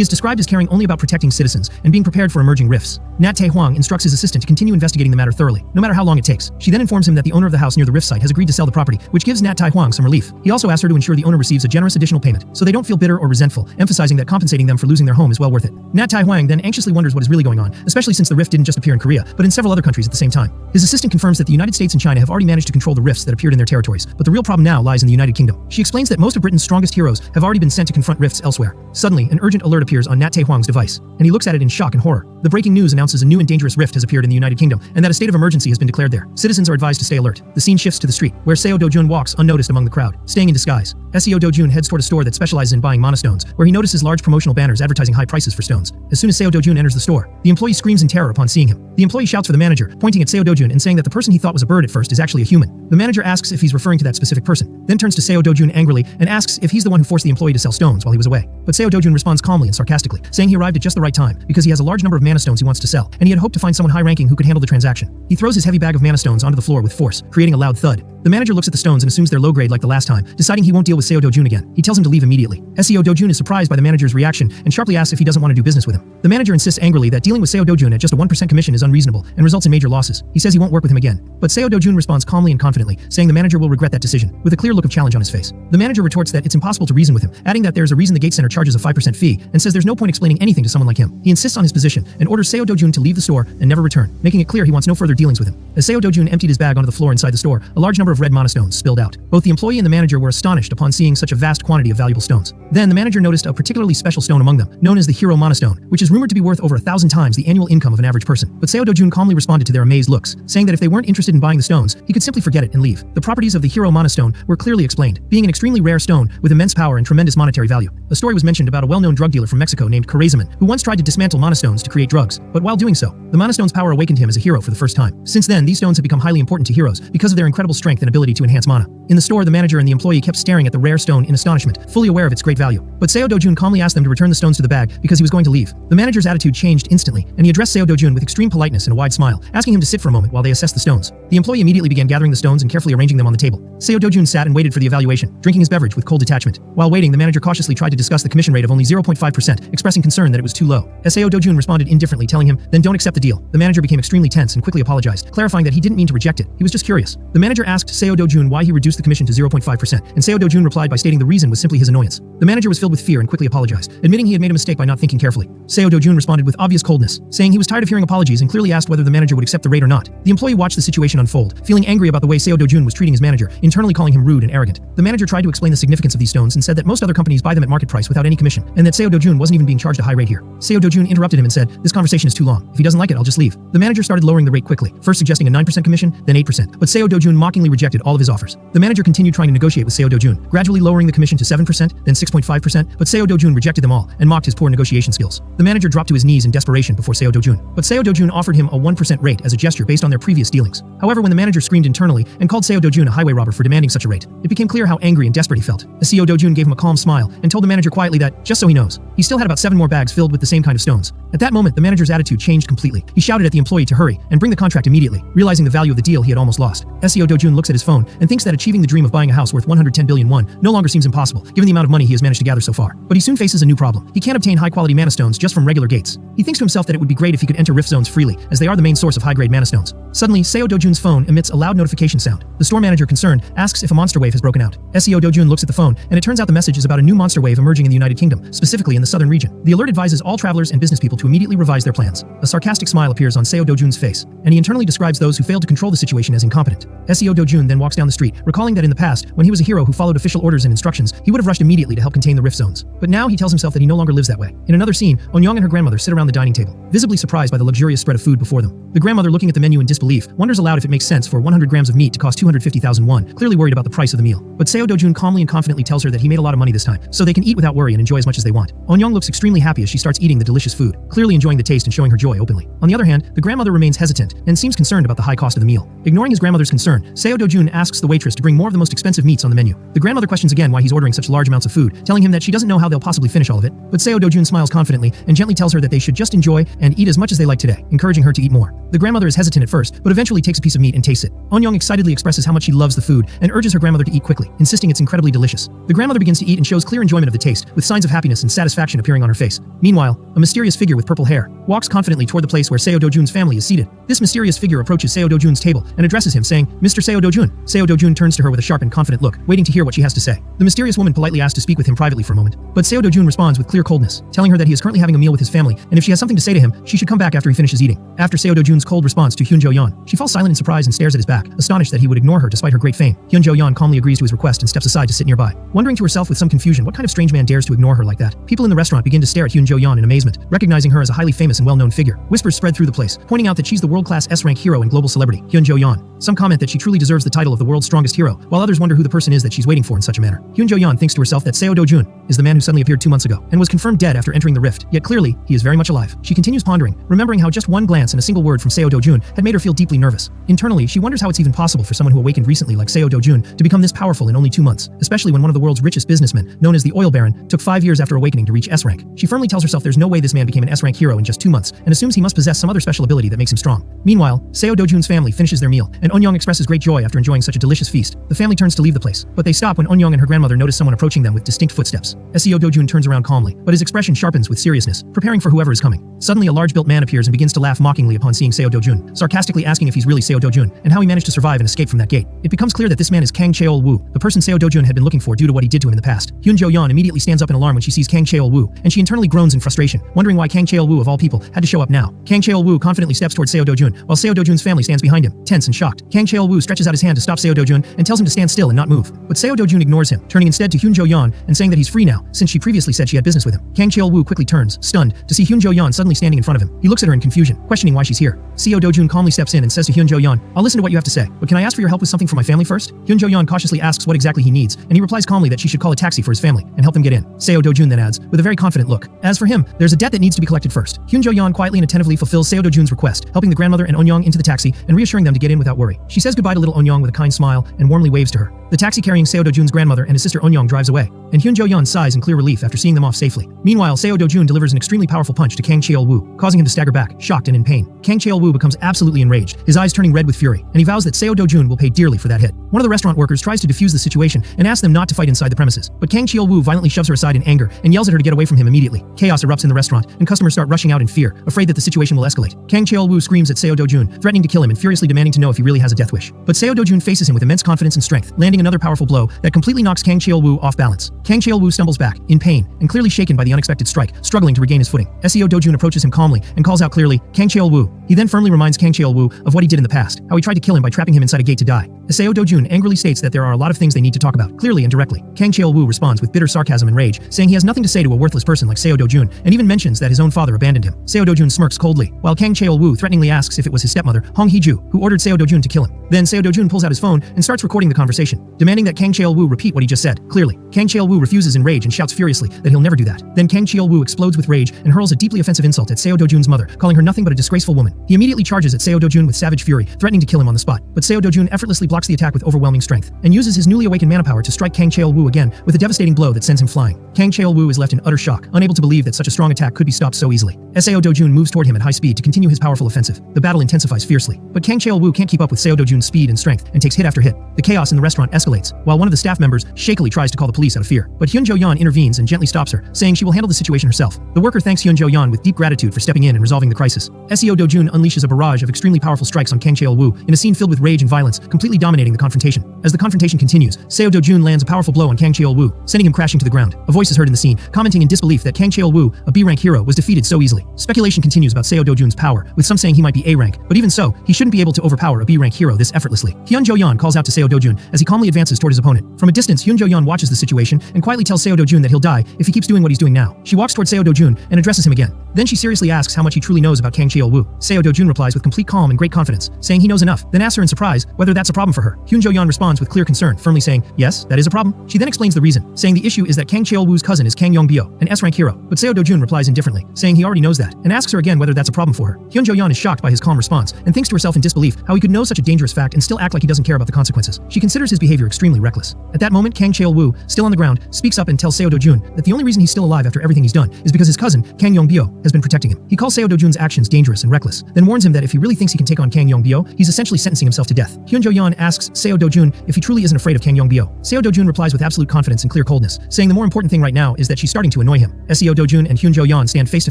is described as caring only about protecting citizens, and being prepared for emerging rifts. Nat Tai-hwang instructs his assistant to continue investigating the matter thoroughly, no matter how long it takes. She then informs him that the owner of the house near the rift site has agreed to sell the property, which gives Nat Tai-hwang some relief. He also asks her to ensure the owner receives a generous additional payment, so they don't feel bitter or resentful, emphasizing that compensating them for losing their home is well worth it. Nat Tai-hwang then anxiously wonders what is really going on, especially since the rift didn't just appear in Korea, but in several other countries at the same time. His assistant confirms that the United States and China have already managed to control the rifts that appeared in their territories, but the real problem now lies in the United Kingdom. She explains that most of Britain's strongest heroes have already been sent to confront rifts elsewhere. Suddenly, an urgent alert appears on Nat Tai-hwang's device, and he looks at it in shock and horror. The breaking news announces a new and dangerous rift has appeared in the United Kingdom, and that a state of emergency has been declared there. Citizens are advised to stay alert. The scene shifts to the street, where Seo Do-jun walks unnoticed among the crowd, staying in disguise. Seo Do-jun heads toward a store that specializes in buying mana stones, where he notices large promotional banners advertising high prices for stones. As soon as Seo Dojun enters the store, the employee screams in terror upon seeing him. The employee shouts for the manager, pointing at Seo Dojun and saying that the person he thought was a bird at first is actually a human. The manager asks if he's referring to that specific person, then turns to Seo Dojun angrily and asks if he's the one who forced the employee to sell stones while he was away. But Seo Dojun responds calmly and sarcastically, saying he arrived at just the right time because he has a large number of mana stones he wants to sell, and he had hoped to find someone high-ranking who could handle the transaction. He throws his heavy bag of mana stones onto the floor with force, creating a loud thud. The manager looks at the stones and assumes they're low-grade like the last time, deciding he won't deal with Seo Dojun again. He tells him to leave immediately. Seo Dojun is surprised by the manager's reaction and sharply asks if he doesn't want to do business with him. The manager insists angrily that dealing with Seo Dojun at just a 1% commission is unreasonable and results in major losses. He says he won't work with him again. But Seo Dojun responds calmly and confidently, saying the manager will regret that decision, with a clear look of challenge on his face. The manager retorts that it's impossible to reason with him, adding that there's a reason the gate center charges a 5% fee, and says there's no point explaining anything to someone like him. He insists on his position and orders Seo Dojun to leave the store and never return, making it clear he wants no further dealings with him. As Seo Dojun emptied his bag onto the floor inside the store, a large number of red mana stones spilled out. Both the employee and the manager were astonished upon seeing such a vast quantity of valuable stones. Then the manager noticed a particularly special stone among them, known as the Hero Mana Stone, which is rumored to be worth over 1,000 times the annual income of an average person. But Seo Dojun calmly responded to their amazed looks, saying that if they weren't interested in buying the stones, he could simply forget it and leave. The properties of the Hero Mana Stone were clearly explained, being an extremely rare stone with immense power and tremendous monetary value. A story was mentioned about a well-known drug dealer from Mexico named Karezaman, who once tried to dismantle mana stones to create drugs, but while doing so, the mana stone's power awakened him as a hero for the first time. Since then, these stones have become highly important to heroes because of their incredible strength and ability to enhance mana. In the store, the manager and the employee kept staring at the rare stone in astonishment, fully aware of its great value. But Seo Dojun calmly asked them to return the stones to the bag because he was going to leave. The manager's attitude changed instantly, and he addressed Seo Dojun with extreme politeness and a wide smile, asking him to sit for a moment while they assessed the stones. The employee immediately began gathering the stones and carefully arranging them on the table. Seo Dojun sat and waited for the evaluation, drinking his beverage with cold detachment. While waiting, the manager cautiously tried to discuss the commission rate of only 0.5%, expressing concern that it was too low. Seo Dojun responded indifferently, telling him, then don't accept the deal. The manager became extremely tense and quickly apologized, clarifying that he didn't mean to reject it. He was just curious. The manager asked Seo Dojun why he reduced the commission to 0.5%, and Seo Dojun replied by stating the reason was simply his annoyance. The manager was filled with fear and quickly apologized, admitting he had made a mistake by not thinking carefully. Seo Dojun responded with obvious coldness, saying he was tired of hearing apologies and clearly asked whether the manager would accept the rate or not. The employee watched the situation unfold, feeling angry about the way Seo Dojun was treating his manager, internally calling him rude and arrogant. The manager tried to explain the significance of these stones and said that most other companies buy them at market price without any commission, and that Seo Dojun wasn't even being charged a high rate here. Seo Dojun interrupted him and said, this conversation is too long. If he doesn't like it, I'll just leave. The manager started lowering the rate quickly, first suggesting a 9% commission, then 8%, but Seo Dojun mockingly rejected all of his offers. The manager continued trying to negotiate with Seo Dojun, gradually lowering the commission to 7%, then 6.5%, but Seo Dojun rejected them all and mocked his poor negotiation skills. The manager dropped to his knees in desperation before Seo Dojun, but Seo Dojun offered him a 1% rate as a gesture based on their previous dealings. However, when the manager screamed internally and called Seo Dojun a highway robber for demanding such a rate, it became clear how angry and desperate he felt. Seo Dojun gave him a calm smile and told the manager quietly that, just so he knows, he still had about 7 more bags filled with the same kind of stones. At that moment, the manager's attitude changed completely. He shouted at the employee to hurry and bring the contract immediately, realizing the value of the deal he had almost lost. Seo Dojun looks at his phone and thinks that achieving the dream of buying a house worth 110 billion won no longer seems impossible, given the amount of money he has managed to gather so far. But he soon faces a new problem. He can't obtain high-quality mana stones just from regular gates. He thinks to himself that it would be great if he could enter rift zones freely, as they are the main source of high-grade mana stones. Suddenly, Seo Dojun's phone emits a loud notification sound. The store manager, concerned, asks if a monster wave has broken out. Seo Dojun looks at the phone, and it turns out the message is about a new monster wave emerging in the United Kingdom, specifically in the southern region. The alert advises all travelers and business people to immediately revise their plans. A sarcastic smile appears on Seo Dojun's face, and he internally describes those who failed to control the situation as incompetent. Seo Dojun then walks down the street, recalling that in the past, when he was a hero who followed official orders and instructions, he would have rushed immediately to help contain the rift zones. But now he tells himself that he no longer lives that way. In another scene, Onyang and her grandmother sit around the dining table, visibly surprised by the luxurious spread of food before them. The grandmother, looking at the menu in disbelief, wonders aloud if it makes sense for 100 grams of meat to cost 250,000 won, clearly worried about the price of the meal. But Seo Dojun calmly and confidently tells her that he made a lot of money this time, so they can eat without worry and enjoy as much as they want. Onyang looks extremely happy as she starts eating the delicious food, clearly enjoying the taste and showing her joy openly. On the other hand, the grandmother remains hesitant and seems concerned about the high cost of the meal. Ignoring his grandmother's concern, Seo Dojun asks the waitress to bring more of the most expensive meats on the menu. The grandmother questions again why he's ordering such large amounts of food, telling him that she doesn't know how they'll possibly finish all of it. But Seo Dojun smiles confidently and gently tells her that they should just enjoy and eat as much as they like today, encouraging her to eat more. The grandmother is hesitant at first, but eventually takes a piece of meat and tastes it. Onyang excitedly expresses how much she loves the food and urges her grandmother to eat quickly, insisting it's incredibly delicious. The grandmother begins to eat and shows clear enjoyment of the taste, with signs of happiness and satisfaction appearing on her face. Meanwhile, a mysterious figure with purple hair walks confidently toward the place where Seo Dojun's family is seated. This mysterious figure approaches Seo Dojun's table and addresses him, saying, Mr. Seo Dojun. Seo Dojun turns to her with a sharp and confident look, waiting to hear what she has to say. The mysterious woman politely asks to speak with him privately for a moment, but Seo Dojun responds with clear coldness, telling her that he is currently having a meal with his family, and if she has something to say to him, she should come back after he finishes eating. After Seo Dojun's cold response to Hyunjo Yeon, she falls silent in surprise and stares at his back, astonished that he would ignore her despite her great fame. Hyunjo Yeon calmly agrees to his request and steps aside to sit nearby, wondering to herself with some confusion what kind of strange man dares to ignore her like that. People in the restaurant begin to stare at Hyunjo Yeon in amazement, recognizing her as a highly famous and well-known figure. Whispers spread through the place, pointing out that she's the world-class S-rank hero and global celebrity, Hyunjo Yeon. Some comment that she truly deserves the title of the world's strongest hero, while others wonder who the person is that she's waiting for in such a manner. Hyunjo Yeon Yeon thinks to herself that Seo Do-jun is the man who suddenly appeared 2 months ago and was confirmed dead after entering the rift, yet clearly, he is very much alive. She continues pondering, remembering how just one glance and a single word from Seo Do-jun had made her feel deeply nervous. Internally, she wonders how it's even possible for someone who awakened recently like Seo Do-jun to become this powerful in only 2 months, especially when one of the world's richest businessmen, known as the Oil Baron, took 5 years after awakening to reach S rank. She firmly tells herself there's no way this man became an S rank hero in just 2 months, and assumes he must possess some other special ability that makes him strong. Meanwhile, Seo Do-jun's family finishes their meal, and Eun-young expresses great joy after enjoying such a delicious feast. The family turns to leave the place, but they stop when Eun-young and her grandmother notice someone approaching them with distinct footsteps. Seo Do-jun turns around calmly, but his expression sharpens with seriousness, preparing for whoever is coming. Suddenly, a large-built man appears and begins to laugh mockingly upon seeing Seo Do-jun, sarcastically asking if he's really Seo Do-jun and how he managed to survive and escape from that gate. It becomes clear that this man is Kang Cheol-woo, the person Seo Do-jun had been looking for due to what he did to him in the past. Hyun Jo-yeon immediately stands up in alarm when she sees Kang Cheol-woo, and she internally groans in frustration, wondering why Kang Cheol-woo of all people had to show up now. Kang Cheol-woo confidently steps towards Seo Do-jun, while Seo Do-jun's family stands behind him, tense and shocked. Kang Cheol-woo stretches out his hand to stop Seo Do-jun and tells him to stand still and not move. But Seo Do-jun ignores him, turning instead to Hyun Jo-yeon and saying that he's free now, since she previously said she had business with him. Kang Cheol-woo quickly turns, stunned, to see Hyun Jo-yeon suddenly standing in front of him. He looks at her in confusion, questioning why she's here. Seo Do-jun calmly steps in and says to Hyun Jo-yeon, "I'll listen to what you have to say, but can I ask for your help with something for my family first?" Hyun Jo-yeon cautiously asks what exactly he needs, and he replies calmly that she should call a taxi for his family and help them get in. Seo Do-jun then adds, with a very confident look, "As for him, there's a debt that needs to be collected first." Hyun Jo-yeon quietly and attentively fulfills Seo Do-jun's request, helping the grandmother and Eun-young into the taxi and reassuring them to get in without worry. She says goodbye to little Eun-young with a kind smile and warmly waves to her. The taxi carrying Seo Do-jun's grandmother and his sister Eun-young drives away, and Hyun Jo-yeon sighs in clear relief after seeing them off safely. Meanwhile, Seo Do-jun delivers an extremely powerful punch to Kang Cheol-woo, causing him to stagger back, shocked and in pain. Kang Cheol-woo becomes absolutely enraged, his eyes turning red with fury, and he vows that Seo Do-jun will pay dearly for that hit. One of the restaurant workers tries to defuse the situation and asks them not to fight inside the premises, but Kang Cheol-woo violently shoves her aside in anger and yells at her to get away from him immediately. Chaos erupts in the restaurant, and customers start rushing out in fear, afraid that the situation will escalate. Kang Cheol-woo screams at Seo Do-jun, threatening to kill him and furiously demanding to know if he really has a death wish. But Seo Do-jun faces him with immense confidence and strength, landing another powerful blow that completely knocks Kang Cheol-woo off balance. Kang Cheol-woo stumbles back, in pain, and clearly shaken by the unexpected strike, struggling to regain his footing. Seo Do-jun approaches him calmly and calls out clearly, "Kang Cheol-woo." He then firmly reminds Kang Cheol-woo of what he did in the past, how he tried to kill him by trapping him inside a gate to die. Seo Do-jun angrily states that there are a lot of things they need to talk about, clearly and directly. Kang Cheol-woo responds with bitter sarcasm and rage, saying he has nothing to say to a worthless person like Seo Do-jun, and even mentions that his own father abandoned him. Seo Do-jun smirks coldly, while Kang Cheol-woo threateningly asks if it was his stepmother, Hong Hee-ju, who ordered Seo Do-jun to kill him. Then Seo Do-jun pulls out his phone and starts recording the conversation, demanding that Kang Cheol-woo repeat what he just said, clearly. Kang Cheol-woo refuses in rage and shouts furiously that he'll never do that. Then Kang Cheol-woo explodes with rage and hurls a deeply offensive insult at Seo Do-jun's mother, calling her nothing but a disgraceful woman. He immediately charges at Seo Do-jun with savage fury, threatening to kill him on the spot, but Seo Do-jun effortlessly blocks the attack with overwhelming strength, and uses his newly awakened mana power to strike Kang Cheol-woo again with a devastating blow that sends him flying. Kang Cheol-woo is left in utter shock, unable to believe that such a strong attack could be stopped so easily. Seo Do-jun moves toward him at high speed to continue his powerful offensive. The battle intensifies fiercely, but Kang Cheol-woo can't keep up with Seo Do-jun's speed and strength and takes hit after hit. The chaos in the restaurant escalates, while one of the staff members shakily tries to call the police out of fear, but Hyun Jo-yeon intervenes and gently stops her, saying she will handle the situation herself. The worker thanks Hyun Jo-yeon with deep gratitude for stepping in and resolving the crisis. Seo Do-jun unleashes a barrage of extremely powerful strikes on Kang Cheol-woo in a scene filled with rage and violence, completely dominating the confrontation. As the confrontation continues, Seo Do-jun lands a powerful blow on Kang Cheol-woo, sending him crashing to the ground. A voice is heard in the scene, commenting in disbelief that Kang Cheol-woo, a B-rank hero, was defeated so easily. Speculation continues about Seo Do-jun's power, with some saying he might be A-rank, but even so, he shouldn't be able to overpower a B-rank hero this effortlessly. Hyun Jo-yeon calls out to Seo Do-jun as he calmly advances toward his opponent. From a distance, Hyun Jo-yeon watches the situation and quietly tells Seo Do-jun that he'll die if he keeps doing what he's doing now. She walks toward Seo Do-jun and addresses him again. Then she seriously asks how much he truly knows about Kang Cheol-woo. Seo Do-jun replies with complete calm and great confidence, saying he knows enough, then asks her in surprise whether that's a problem for her. Hyun Jo-yeon responds with clear concern, firmly saying, "Yes, that is a problem." She then explains the reason, saying the issue is that Kang Cheol-woo's cousin is Kang Yong-bio, an S-rank hero, but Seo Do-jun replies indifferently, saying he already knows that, and asks her again whether that's a problem for her. Hyun Jo-yeon is shocked by his calm response, and thinks to herself in disbelief how he could know such a dangerous fact and still act like he doesn't care about the consequences. She considers his behavior extremely reckless. At that moment, Kang Cheol-woo, still on the ground, speaks up and tells Seo Do-jun that the only reason he's still alive after everything he's done is because his cousin, Kang Yong-bio, has been protecting him. He calls Seo Do-jun's actions dangerous and reckless, then warns him that if he really thinks he can take on Kang Yong-bio, he's essentially sentencing himself to death. Hyun Jo-yeon asks Seo Do-jun if he truly isn't afraid of Kang Yong-bio. Seo Do-jun replies with absolute confidence and clear coldness, saying the more important thing right now is that she's starting to annoy him. Seo Do-jun and Hyun Jo-yeon stand face to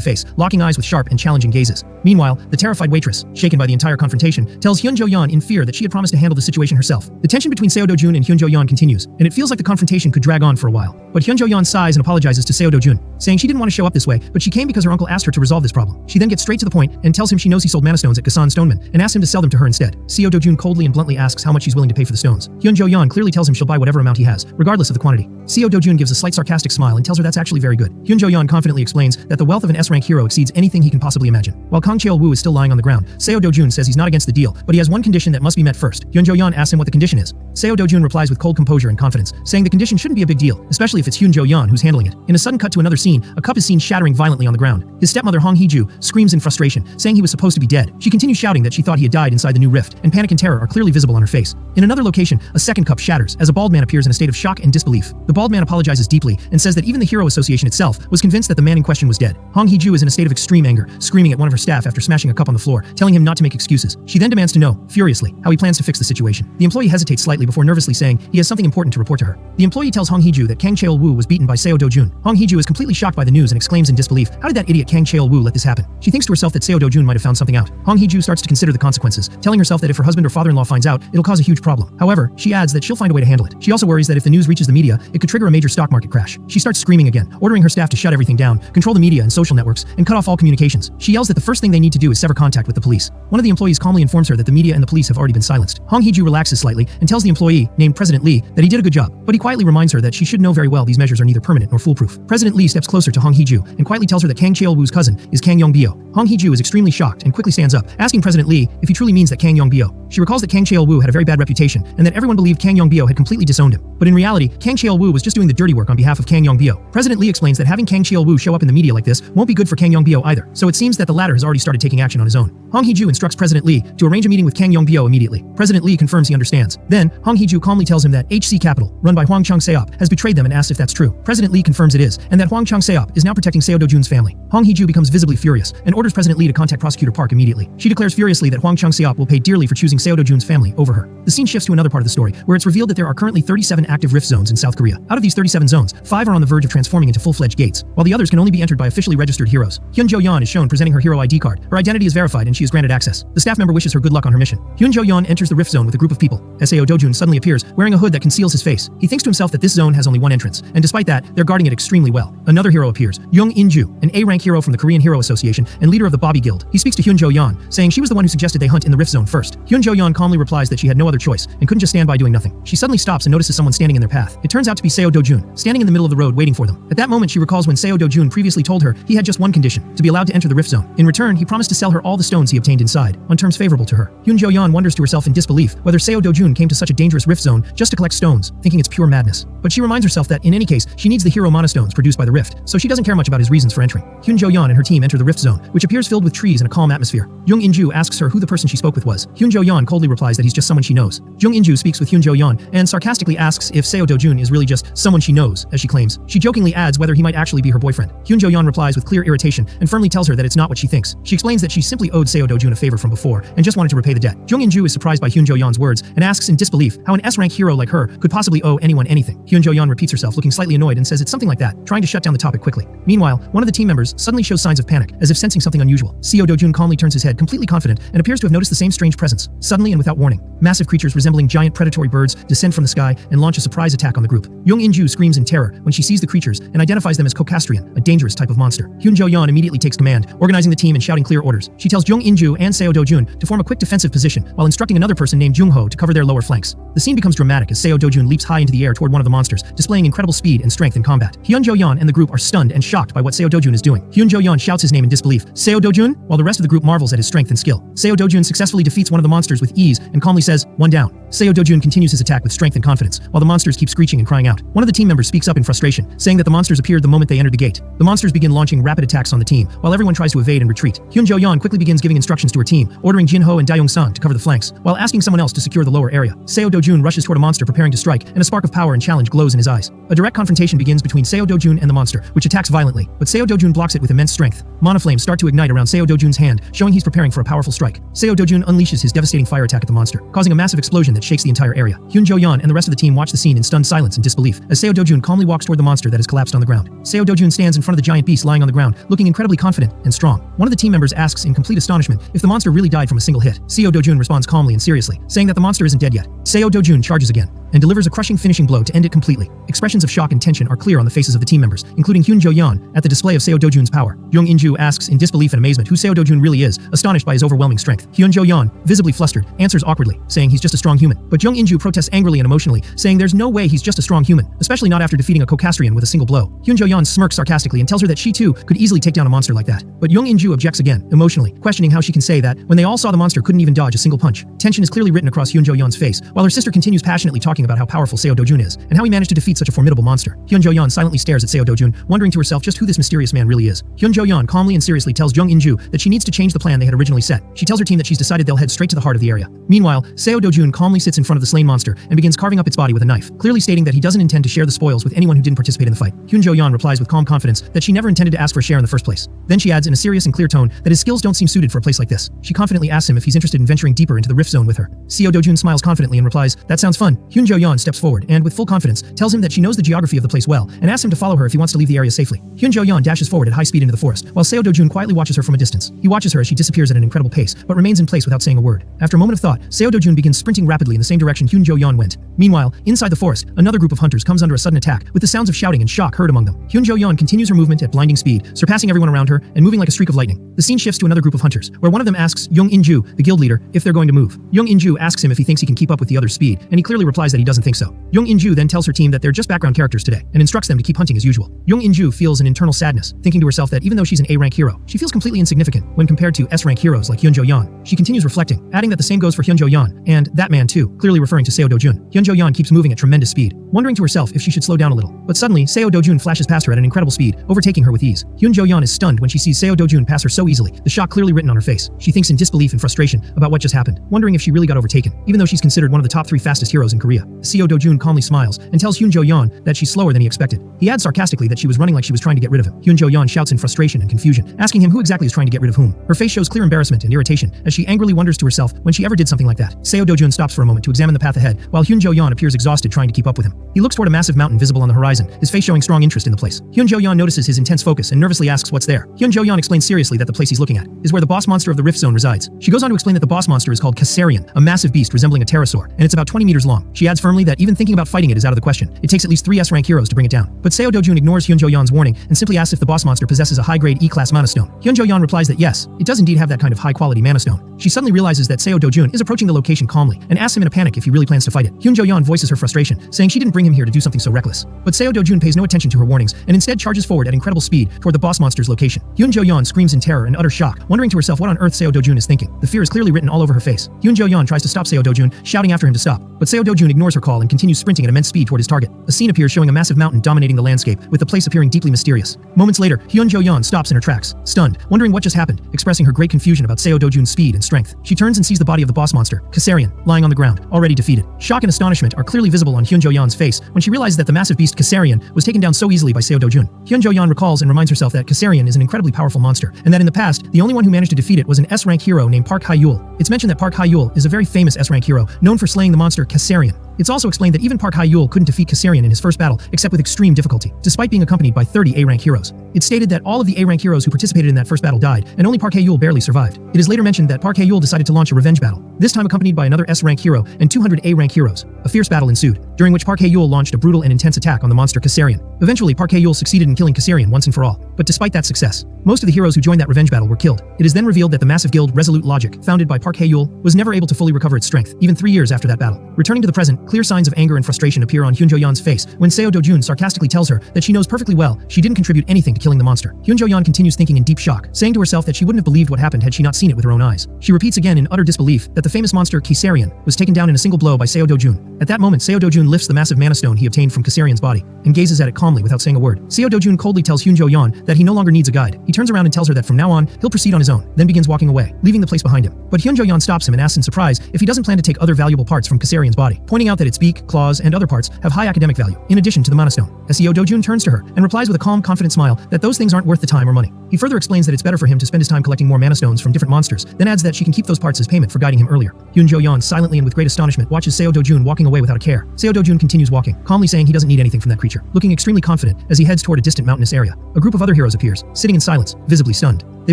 face, locking eyes with sharp and challenging gazes. Meanwhile, the terrified waitress, shaken by the entire confrontation, tells Hyun Jo-yeon in fear that she had promised to handle the situation herself. The tension between Seo Do-jun and Hyun Jo-yeon continues, and it feels like the confrontation could drag on for a while. But Hyun Jo-yeon sighs and apologizes to Seo Do-jun, saying she didn't want to show up this way, but she came because her uncle asked her to resolve this problem. She then gets straight to the point and tells him she knows he sold mana stones at Gasan Stoneman, and asks him to sell them to her instead. Seo Do-jun coldly and bluntly asks how much she's willing to pay for the stones. Hyun Jo-yeon clearly tells him she'll buy whatever amount he has, regardless of the quantity. Seo Do-jun gives a slight sarcastic smile smile and tells her that's actually very good. Hyun Jo-yeon confidently explains that the wealth of an S-rank hero exceeds anything he can possibly imagine. While Kang Cheol-woo is still lying on the ground, Seo Do-jun says he's not against the deal, but he has one condition that must be met first. Hyun Jo-yeon asks him what the condition is. Seo Do-jun replies with cold composure and confidence, saying the condition shouldn't be a big deal, especially if it's Hyun Jo-yeon who's handling it. In a sudden cut to another scene, a cup is seen shattering violently on the ground. His stepmother Hong Hee-ju screams in frustration, saying he was supposed to be dead. She continues shouting that she thought he had died inside the new rift, and panic and terror are clearly visible on her face. In another location, a second cup shatters as a bald man appears in a state of shock and disbelief. The bald man apologizes deeply and says that even the Hero Association itself was convinced that the man in question was dead. Hong Hee-ju is in a state of extreme anger, screaming at one of her staff after smashing a cup on the floor, telling him not to make excuses. She then demands to know, furiously, how he plans to fix the situation. The employee hesitates slightly before nervously saying he has something important to report to her. The employee tells Hong Hee-ju that Kang Cheol-woo was beaten by Seo Do-jun. Hong Hee-ju is completely shocked by the news and exclaims in disbelief, how did that idiot Kang Cheol-woo let this happen? She thinks to herself that Seo Do-jun might have found something out. Hong Hee-ju starts to consider the consequences, telling herself that if her husband or father-in-law finds out, it'll cause a huge problem. However, she adds that she'll find a way to handle it. She also worries that if the news reaches the media, it could trigger a major stock market crash. She starts screaming again, ordering her staff to shut everything down, control the media and social networks, and cut off all communications. She yells that the first thing they need to do is sever contact with the police. One of the employees calmly informs her that the media and the police have already been silenced. Hong Hee-ju relaxes slightly and tells the employee, named President Lee, that he did a good job, but he quietly reminds her that she should know very well these measures are neither permanent nor foolproof. President Lee steps closer to Hong Hee-ju and quietly tells her that Kang Cheol-woo's cousin is Kang Yong-bio. Hong Hee-ju is extremely shocked and quickly stands up, asking President Lee if he truly means that Kang Yong-bio. She recalls that Kang Cheol-woo had a very bad reputation and that everyone believed Kang Yong-bio had completely disowned him. But in reality, Kang Cheol-woo was just doing the dirty work on behalf of Kang Yong-bio. President Lee explains that having Kang Cheol-woo show up in the media like this won't be good for Kang Yong-bio either, so it seems that the latter has already started taking action on his own. Hong Hee-ju instructs President Lee to arrange a meeting with Kang Yong-bio immediately. President Lee confirms he understands. Then, Hong Hee-ju calmly tells him that HC Capital, run by Hwang Chung-seop, has betrayed them and asks if that's true. President Lee confirms it is, and that Hwang Chung-seop is now protecting Seo Do-jun's family. Hong Hee-ju becomes visibly furious and orders President Lee to contact Prosecutor Park immediately. She declares furiously that Hwang Chung-seop will pay dearly for choosing Seo Do-jun's family over her. The scene shifts to another part of the story, where it's revealed that there are currently 37 active rift zones in South Korea. Out of these 37 zones, 5 are on the verge of transforming into full-fledged gates, while the others can only be entered by officially registered heroes. Hyun Jo-yeon is shown presenting her hero ID card. Her identity is verified and she is granted access. The staff member wishes her good luck on her mission. Hyun Jo-yeon enters the rift zone with a group of people. Seo Do-jun suddenly appears, wearing a hood that conceals his face. He thinks to himself that this zone has only one entrance, and despite that, they're guarding it extremely well. Another hero appears, Young In-ju, an A-rank hero from the Korean Hero Association and leader of the Bobby Guild. He speaks to Hyun Jo-yeon, saying she was the one who suggested they hunt in the rift zone first. Hyun Jo-yeon calmly replies that she had no other choice and couldn't just stand by doing nothing. She suddenly stops and notices someone standing in their path. It turns out to be Seo Do-jun, standing in the middle of the road waiting for them. At that moment, she recalls when Seo Do-jun previously told her he had just one condition, to be allowed to enter the rift zone. In return, he promised to sell her all the stones he obtained inside, on terms favorable to her. Hyun Jo-yeon wonders to herself in disbelief whether Seo Do-jun came to such a dangerous rift zone just to collect stones, thinking it's pure madness. But she reminds herself that in any case, she needs the hero monostones produced by the rift, so she doesn't care much about his reasons for entering. Hyun Jo-yeon and her team enter the rift zone, which appears filled with trees and a calm atmosphere. Jung In-ju asks her who the person she spoke with was. Hyun Jo-yeon coldly replies that he's just someone she knows. Jung In-ju speaks with Hyun Jo-yeon and sarcastically asks if Seo Do-jun is really just someone she knows, as she claims. She jokingly adds whether he might actually be her boyfriend. Hyun Jo-yeon replies with clear irritation and firmly tells her that it's not what she thinks. She explains that she simply owed Seo Do-jun a favor from before and just wanted to repay the debt. Jung In-ju is surprised by Hyun Jo-yeon's words and asks in disbelief how an S-rank hero like her could possibly owe anyone anything. Hyun Jo-yeon repeats herself, looking slightly annoyed, and says it's something like that, trying to shut down the topic quickly. Meanwhile, one of the team members suddenly shows signs of panic, as if sensing something unusual. Seo Do-jun calmly turns his head, completely confident, and appears to have noticed the same strange presence. Suddenly and without warning, massive creatures resembling giant predatory birds descend from the sky and launch a surprise attack on the group. Jung In-ju screams in terror when she sees the creatures and identifies them as Cocastrian, a dangerous type of monster. Hyun Jo-yeon immediately takes command, organizing the team and shouting clear orders. She tells Jung In-ju and Seo Do-jun to form a quick defensive position while instructing another person named Jung-ho to cover their lower flanks. The scene becomes dramatic as Seo Do-jun leaps high into the air toward one of the monsters, displaying incredible speed and strength in combat. Hyun Jo-yeon and the group are stunned and shocked by what Seo Do-jun is doing. Hyun Jo-yeon shouts his name in disbelief, Seo Do-jun, while the rest of the group marvels at his strength and skill. Seo Do-jun successfully defeats one of the monsters with ease and calmly says, "One down." Seo Do-jun continues his attack with strength and confidence, while the monsters keep screeching and crying out. One of the team members speaks up in frustration, saying that the monsters appeared the moment they entered the gate. The monsters begin launching rapid attacks on the team, while everyone tries to evade and retreat. Hyun Jo-yeon quickly begins giving instructions to her team, ordering Jin-ho and Dae-yong-sang to cover the flanks, while asking someone else to secure the lower area. Seo Do-jun rushes toward a monster preparing to strike, and a spark of power and challenge glows in his eyes. A direct confrontation begins between Seo Do-jun and the monster, which attacks violently, but Seo Do-jun blocks it with immense strength. Mana flames start to ignite around Seo Do-jun's hand, showing he's preparing for a powerful strike. Seo Do-jun unleashes his devastating fire attack at the monster, causing a massive explosion that shakes the entire area. Hyun Jo-yeon and the rest of the team watch the scene in stunned silence and disbelief, as Seo Do-jun calmly walks toward the monster that has collapsed on the ground. Seo Do-jun stands in front of the giant beast lying on the ground, looking incredibly confident and strong. One of the team members asks in complete astonishment if the monster really died from a single hit. Seo Do-jun responds calmly and seriously, saying that the monster isn't dead yet. Seo Do-jun charges again. and delivers a crushing finishing blow to end it completely. Expressions of shock and tension are clear on the faces of the team members, including Hyun Jo-yeon, at the display of Seo Do-jun's power. Young In-ju asks in disbelief and amazement who Seo Do-jun really is, astonished by his overwhelming strength. Hyun Jo-yeon, visibly flustered, answers awkwardly, saying he's just a strong human. But Young In-ju protests angrily and emotionally, saying there's no way he's just a strong human, especially not after defeating a Cocastrian with a single blow. Hyun Jo-yeon smirks sarcastically and tells her that she too could easily take down a monster like that. But Young In-ju objects again, emotionally, questioning how she can say that when they all saw the monster couldn't even dodge a single punch. Tension is clearly written across Hyun Jo-yeon's face, while her sister continues passionately talking about how powerful Seo Do-jun is, and how he managed to defeat such a formidable monster. Hyun Jo-yeon silently stares at Seo Do-jun, wondering to herself just who this mysterious man really is. Hyun Jo-yeon calmly and seriously tells Young In-ju that she needs to change the plan they had originally set. She tells her team that she's decided they'll head straight to the heart of the area. Meanwhile, Seo Do-jun calmly sits in front of the slain monster and begins carving up its body with a knife, clearly stating that he doesn't intend to share the spoils with anyone who didn't participate in the fight. Hyun Jo-yeon replies with calm confidence that she never intended to ask for a share in the first place. Then she adds in a serious and clear tone that his skills don't seem suited for a place like this. She confidently asks him if he's interested in venturing deeper into the rift zone with her. Seo Do-jun smiles confidently and replies, "That sounds fun." Hyun Jo-yeon steps forward and, with full confidence, tells him that she knows the geography of the place well and asks him to follow her if he wants to leave the area safely. Hyun Jo-yeon dashes forward at high speed into the forest, while Seo Do-jun quietly watches her from a distance. He watches her as she disappears at an incredible pace, but remains in place without saying a word. After a moment of thought, Seo Do-jun begins sprinting rapidly in the same direction Hyun Jo-yeon went. Meanwhile, inside the forest, another group of hunters comes under a sudden attack, with the sounds of shouting and shock heard among them. Hyun Jo-yeon continues her movement at blinding speed, surpassing everyone around her and moving like a streak of lightning. The scene shifts to another group of hunters, where one of them asks Young In-ju, the guild leader, if they're going to move. Young In-ju asks him if he thinks he can keep up with the other's speed, and he clearly replies that he doesn't think so. Young In-ju then tells her team that they're just background characters today, and instructs them to keep hunting as usual. Young In-ju feels an internal sadness, thinking to herself that even though she's an A-rank hero, she feels completely insignificant when compared to S-rank heroes like Hyun Jo-yeon. She continues reflecting, adding that the same goes for Hyun Jo-yeon, and that man too, clearly referring to Seo Do-jun. Hyun Jo-yeon keeps moving at tremendous speed, wondering to herself if she should slow down a little. But suddenly, Seo Do-jun flashes past her at an incredible speed, overtaking her with ease. Hyun Jo-yeon is stunned when she sees Seo Do-jun pass her so easily, the shock clearly written on her face. She thinks in disbelief and frustration about what just happened, wondering if she really got overtaken, even though she's considered one of the top 3 fastest heroes in Korea. Seo Do-jun calmly smiles and tells Hyun Jo-yeon that she's slower than he expected. He adds sarcastically that she was running like she was trying to get rid of him. Hyun Jo-yeon shouts in frustration and confusion, asking him who exactly is trying to get rid of whom. Her face shows clear embarrassment and irritation as she angrily wonders to herself when she ever did something like that. Seo Do-jun stops for a moment to examine the path ahead, while Hyun Jo-yeon appears exhausted trying to keep up with him. He looks toward a massive mountain visible on the horizon, his face showing strong interest in the place. Hyun Jo-yeon notices his intense focus and nervously asks what's there. Hyun Jo-yeon explains seriously that the place he's looking at is where the boss monster of the Rift Zone resides. She goes on to explain that the boss monster is called Cassarian, a massive beast resembling a pterosaur, and it's about 20 meters long. She adds firmly that even thinking about fighting it is out of the question. It takes at least 3 S-rank heroes to bring it down. But Seo Do-jun ignores Hyun Jo-yeon's warning and simply asks if the boss monster possesses a high-grade E-class mana stone. Hyun Jo-yeon replies that yes, it does indeed have that kind of high-quality mana stone. She suddenly realizes that Seo Do-jun is approaching the location calmly and asks him in a panic if he really plans to fight it. Hyun Jo-yeon voices her frustration, saying she didn't bring him here to do something so reckless. But Seo Do-jun pays no attention to her warnings and instead charges forward at incredible speed toward the boss monster's location. Hyun Jo-yeon screams in terror and utter shock, wondering to herself what on earth Seo Do-jun is thinking. The fear is clearly written all over her face. Hyun Jo-yeon tries to stop Seo Do-jun, shouting after him to stop, but Seo Do-jun ignores her call and continues sprinting at immense speed toward his target. A scene appears showing a massive mountain dominating the landscape, with the place appearing deeply mysterious. Moments later, Hyun Jo-yeon stops in her tracks, stunned, wondering what just happened, expressing her great confusion about Seo Do-jun's speed and strength. She turns and sees the body of the boss monster, Cassarian, lying on the ground, already defeated. Shock and astonishment are clearly visible on Hyun Jo-yeon's face when she realizes that the massive beast Cassarian was taken down so easily by Seo Do-jun. Hyun Jo-yeon recalls and reminds herself that Cassarian is an incredibly powerful monster, and that in the past, the only one who managed to defeat it was an S-rank hero named Park Hae-yul. It's mentioned that Park Hae-yul is a very famous S-rank hero, known for slaying the monster Cassarian. It's also explained that even Park Hae-yul couldn't defeat Cassarian in his first battle, except with extreme difficulty, despite being accompanied by 30 A-rank heroes. It's stated that all of the A-rank heroes who participated in that first battle died, and only Park Hae-yul barely survived. It is later mentioned that Park Hae-yul decided to launch a revenge battle, this time accompanied by another S-rank hero and 200 A-rank heroes. A fierce battle ensued, during which Park Hae-yul launched a brutal and intense attack on the monster Cassarian. Eventually, Park Hae-yul succeeded in killing Cassarian once and for all, but despite that success, most of the heroes who joined that revenge battle were killed. It is then revealed that the massive guild Resolute Logic, founded by Park Hae-yul, was never able to fully recover its strength, even 3 years after that battle. Returning to the present, clear signs of anger and frustration appear on Hyun Jo-yeon's face when Seo Do-jun sarcastically tells her that she knows perfectly well she didn't contribute anything to killing the monster. Hyun Jo-yeon continues thinking in deep shock, saying to herself that she wouldn't have believed what happened had she not seen it with her own eyes. She repeats again in utter disbelief that the famous monster Cassarian was taken down in a single blow by Seo Do-jun. At that moment, Seo Do-jun lifts the massive mana stone he obtained from Cassarian's body and gazes at it calmly without saying a word. Seo Do-jun coldly tells Hyun Jo-yeon that he no longer needs a guide. He turns around and tells her that from now on, he'll proceed on his own, then begins walking away, leaving the place behind him. But Hyun Jo-yeon stops him and asks in surprise if he doesn't plan to take other valuable parts from Cassarian's body, pointing out that its beak, claws, and other parts have high academic value, in addition to the mana stone. Seo Do-jun turns to her and replies with a calm, confident smile that those things aren't worth the time or money. He further explains that it's better for him to spend his time collecting more mana stones from different monsters, then adds that she can keep those parts as payment for guiding him earlier. Hyun Jo-yeon silently and with great astonishment watches Seo Do-jun walking away without a care. Seo Do-jun continues walking, calmly saying he doesn't need anything from that creature, looking extremely confident as he heads toward a distant mountainous area. A group of other heroes appears, sitting in silence, visibly stunned. They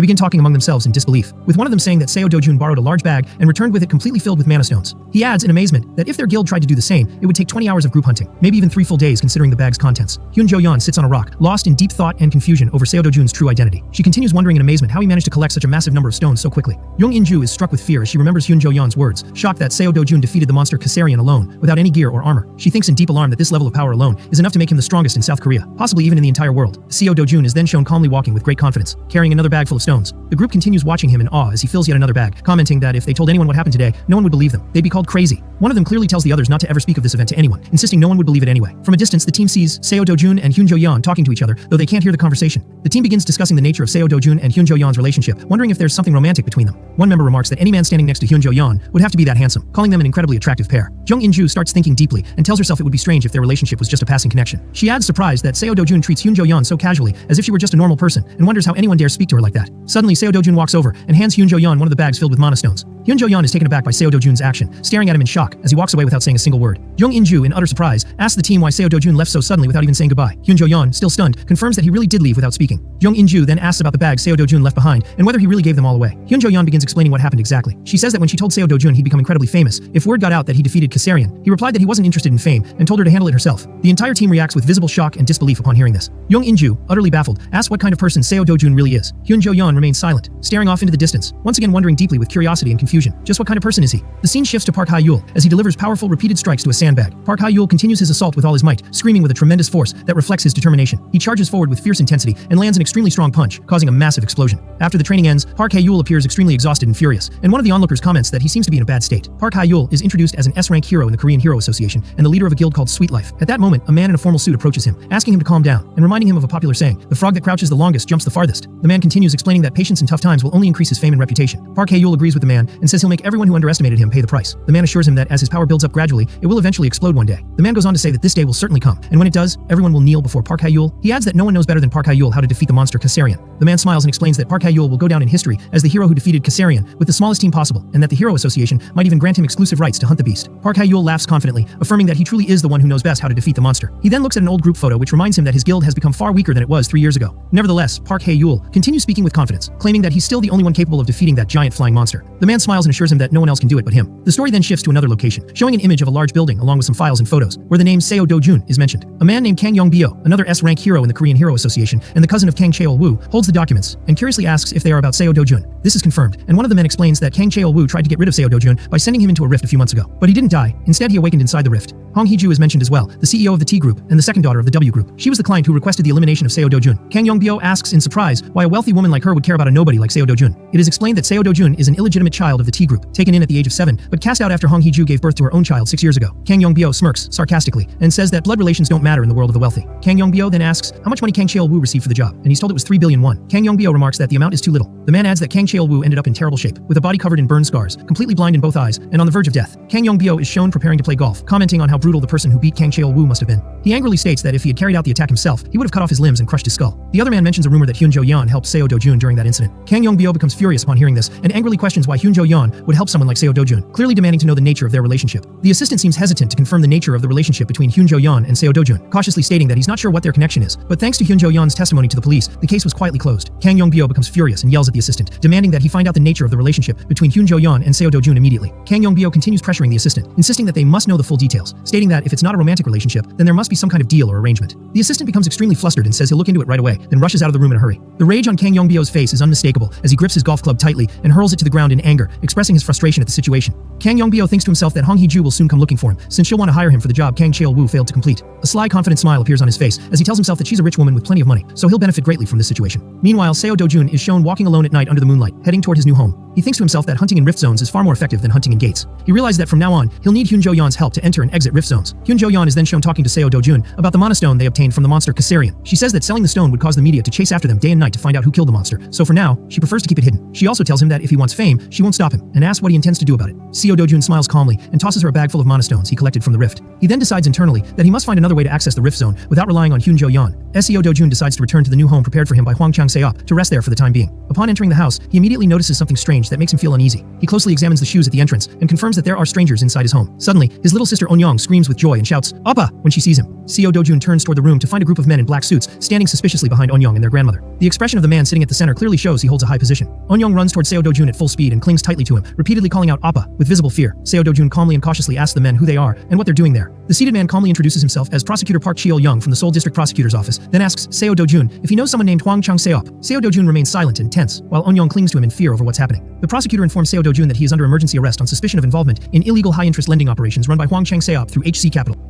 begin talking among themselves in disbelief, with one of them saying that Seo Dojun borrowed a large bag and returned with it completely filled with mana stones. He adds in amazement that if their guild tried to do the same, it would take 20 hours of group hunting, maybe even 3 full days considering the bag's contents. Hyun Jo-yeon sits on a rock, lost in deep thought and confusion over Seo Dojun's true identity. She continues wondering in amazement how he managed to collect such a massive number of stones so quickly. Young In-ju is struck with fear as she remembers Hyun Jo-yeon's words, shocked that Seo Dojun defeated the monster Caesarion alone, without any gear or armor. She thinks in deep alarm that this level of power alone is enough to make him the strongest in South Korea, possibly even in the entire world. Seo Dojun is then shown calmly walking with great confidence, carrying another bag full of stones. The group continues watching him in awe as he fills yet another bag, commenting that if they told anyone what happened today, no one would believe them. They'd be called crazy. One of them clearly tells the others not to ever speak of this event to anyone, insisting no one would believe it anyway. From a distance, the team sees Seo Dojun and Hyun Jo-yeon talking to each other, though they can't hear the conversation. The team begins discussing the nature of Seo Dojun and Hyun Jo-yeon's relationship, wondering if there's something romantic between them. One member remarks that any man standing next to Hyun Jo-yeon would have to be that handsome, calling them an incredibly attractive pair. Jung In-ju starts thinking deeply and tells herself it would be strange if their relationship was just a passing connection. She adds surprised that Seo Dojun treats Hyun Jo-yeon so casually, as if she were just a normal person, and wonders how anyone dares speak to her like that. Suddenly, Seo Dojun walks over and hands Hyun Jo-yeon one of the bags filled with mana stones. Hyun Jo-yeon is taken aback by Seo Dojun's action, staring at him in shock as he walks away without saying a single word. Jung In-ju, in utter surprise, asks the team why Seo Dojun left so suddenly without even saying goodbye. Hyun Jo-yeon, still stunned, confirms that he really did leave without speaking. Jung In-ju then asks about the bags Seo Dojun left behind and whether he really gave them all away. Hyun Jo-yeon begins explaining what happened exactly. She says that when she told Seo Dojun he'd become incredibly famous if word got out that he defeated Caesarion, he replied that he wasn't interested in fame and told her to handle it herself. The entire team reacts with visible shock and disbelief upon hearing this. Jung In-ju, utterly baffled, asks what kind of person Seo Dojun really is. Hyun Jo-yeon remains silent, staring off into the distance, once again wondering deeply with curiosity and confusion. Just what kind of person is he? The scene shifts to Park Ha-yul as he delivers powerful repeated strikes to a sandbag. Park Ha-yul continues his assault with all his might, screaming with a tremendous force that reflects his determination. He charges forward with fierce intensity and lands an extremely strong punch, causing a massive explosion. After the training ends, Park Ha-yul appears extremely exhausted and furious, and one of the onlookers comments that he seems to be in a bad state. Park Ha-yul is introduced as an S-rank hero in the Korean Hero Association and the leader of a guild called Sweet Life. At that moment, a man in a formal suit approaches him, asking him to calm down and reminding him of a popular saying, "The frog that crouches the longest jumps the farthest." The man continues explaining that patience in tough times will only increase his fame and reputation. Park Ha-yul agrees with the man and says he'll make everyone who underestimated him pay the price. The man assures him that as his power builds up gradually, it will eventually explode one day. The man goes on to say that this day will certainly come, and when it does, everyone will kneel before Park Ha-yul. He adds that no one knows better than Park Ha-yul how to defeat the monster Caesarion. The man smiles and explains that Park Ha-yul will go down in history as the hero who defeated Caesarion with the smallest team possible, and that the Hero Association might even grant him exclusive rights to hunt the beast. Park Ha-yul laughs confidently, affirming that he truly is the one who knows best how to defeat the monster. He then looks at an old group photo which reminds him that his guild has become far weaker than it was 3 years ago. Nevertheless, Park Ha-yul continues speaking with confidence, claiming that he's still the only one capable of defeating that giant flying monster. The man smiles and assures him that no one else can do it but him. The story then shifts to another location, showing an image of a large building along with some files and photos, where the name Seo Dojun is mentioned. A man named Kang Yong-bio, another S-rank hero in the Korean Hero Association and the cousin of Kang Cheol-woo, holds the documents and curiously asks if they are about Seo Dojun. This is confirmed, and one of the men explains that Kang Cheol-woo tried to get rid of Seo Dojun by sending him into a rift a few months ago. But he didn't die. Instead, he awakened inside the rift. Hong Hee-ju is mentioned as well, the CEO of the T Group and the second daughter of the W Group. She was the client who requested the elimination of Seo Dojun. Kang Yong-bio asks in surprise why a wealthy woman like her would care about a nobody like Seo Dojun. It is explained that Seo Dojun is an illegitimate child of the T Group, taken in at the age of 7, but cast out after Hong Hee-ju gave birth to her own child 6 years ago. Kang Yong-bio smirks sarcastically and says that blood relations don't matter in the world of the wealthy. Kang Yong-bio then asks how much money Kang Cheol-woo received for the job, and he's told it was 3 billion won. Kang Yong-bio remarks that the amount is too little. The man adds that Kang Cheol-woo ended up in terrible shape, with a body covered in burn scars, completely blind in both eyes, and on the verge of death. Kang Yong-bio is shown preparing to play golf, commenting on how brutal the person who beat Kang Cheol-woo must have been. He angrily states that if he had carried out the attack himself, he would have cut off his limbs and crushed his skull. The other man mentions a rumor that Hyun Jo-yeon helped Seo Dojun during that incident. Kang Yong-bio becomes furious upon hearing this and angrily questions why Hyun Jo-yeon would help someone like Seo Dojun, clearly demanding to know the nature of their relationship. The assistant seems hesitant to confirm the nature of the relationship between Hyun Jo-yeon and Seo Dojun, cautiously stating that he's not sure what their connection is, but thanks to Hyun Jo-yeon's testimony to the police, the case was quietly closed. Kang Yong-bio becomes furious and yells at the assistant, demanding that he find out the nature of the relationship between Hyun Jo-yeon and Seo Dojun immediately. Kang Yong-bio continues pressuring the assistant, insisting that they must know the full details, stating that if it's not a romantic relationship, then there must be some kind of deal or arrangement. The assistant becomes extremely flustered and says he'll look into it right away, then rushes out of the room in a hurry. The rage on Kang Yong-bio's face is unmistakable as he grips his golf club tightly and hurls it to the ground in anger, expressing his frustration at the situation. Kang Yong-bio thinks to himself that Hong Hee-ju will soon come looking for him, since she'll want to hire him for the job Kang Cheol-woo failed to complete. A sly, confident smile appears on his face as he tells himself that she's a rich woman with plenty of money, so he'll benefit greatly from this situation. Meanwhile, Seo Dojun is shown walking alone at night under the moonlight, heading toward his new home. He thinks to himself that hunting in rift zones is far more effective than hunting in gates. He realizes that from now on, he'll need Hyun Jo-yeon's help to enter and exit rift zones. Hyun Jo-yeon is then shown talking to Seo Dojun about the mana stone they obtained from the monster Caesarion. She says that selling the stone would cause the media to chase after them day and night to find out who killed the monster, so for now, she prefers to keep it hidden. She also tells him that if he wants fame, she won't stop him, and asks what he intends to do about it. Seo Dojun smiles calmly and tosses her a bag full of mana stones he collected from the rift. He then decides internally that he must find another way to access the rift zone without relying on Hyun Jo-yeon. Seo Dojun decides to return to the new home prepared for him by Hwang Chang-seop to rest there for the time being. Upon entering the house, he immediately notices something strange that makes him feel uneasy. He closely examines the shoes at the entrance and confirms that there are strangers inside his home. Suddenly, his little sister Onyong screams with joy and shouts, "Appa!" when she sees him. Seo Dojun turns toward the room to find a group of men in black suits standing suspiciously behind Onyong. Eun-young and their grandmother. The expression of the man sitting at the center clearly shows he holds a high position. Eun-young runs toward Seo Do-jun at full speed and clings tightly to him, repeatedly calling out Appa, with visible fear. Seo Do-jun calmly and cautiously asks the men who they are and what they're doing there. The seated man calmly introduces himself as Prosecutor Park Cheol-young from the Seoul District Prosecutor's Office, then asks Seo Do-jun if he knows someone named Hwang Chang-seop. Seo Do-jun remains silent and tense, while Eun-young clings to him in fear over what's happening. The prosecutor informs Seo Do-jun that he is under emergency arrest on suspicion of involvement in illegal high-interest lending operations run by Hwang Chang-seop through HC Capital.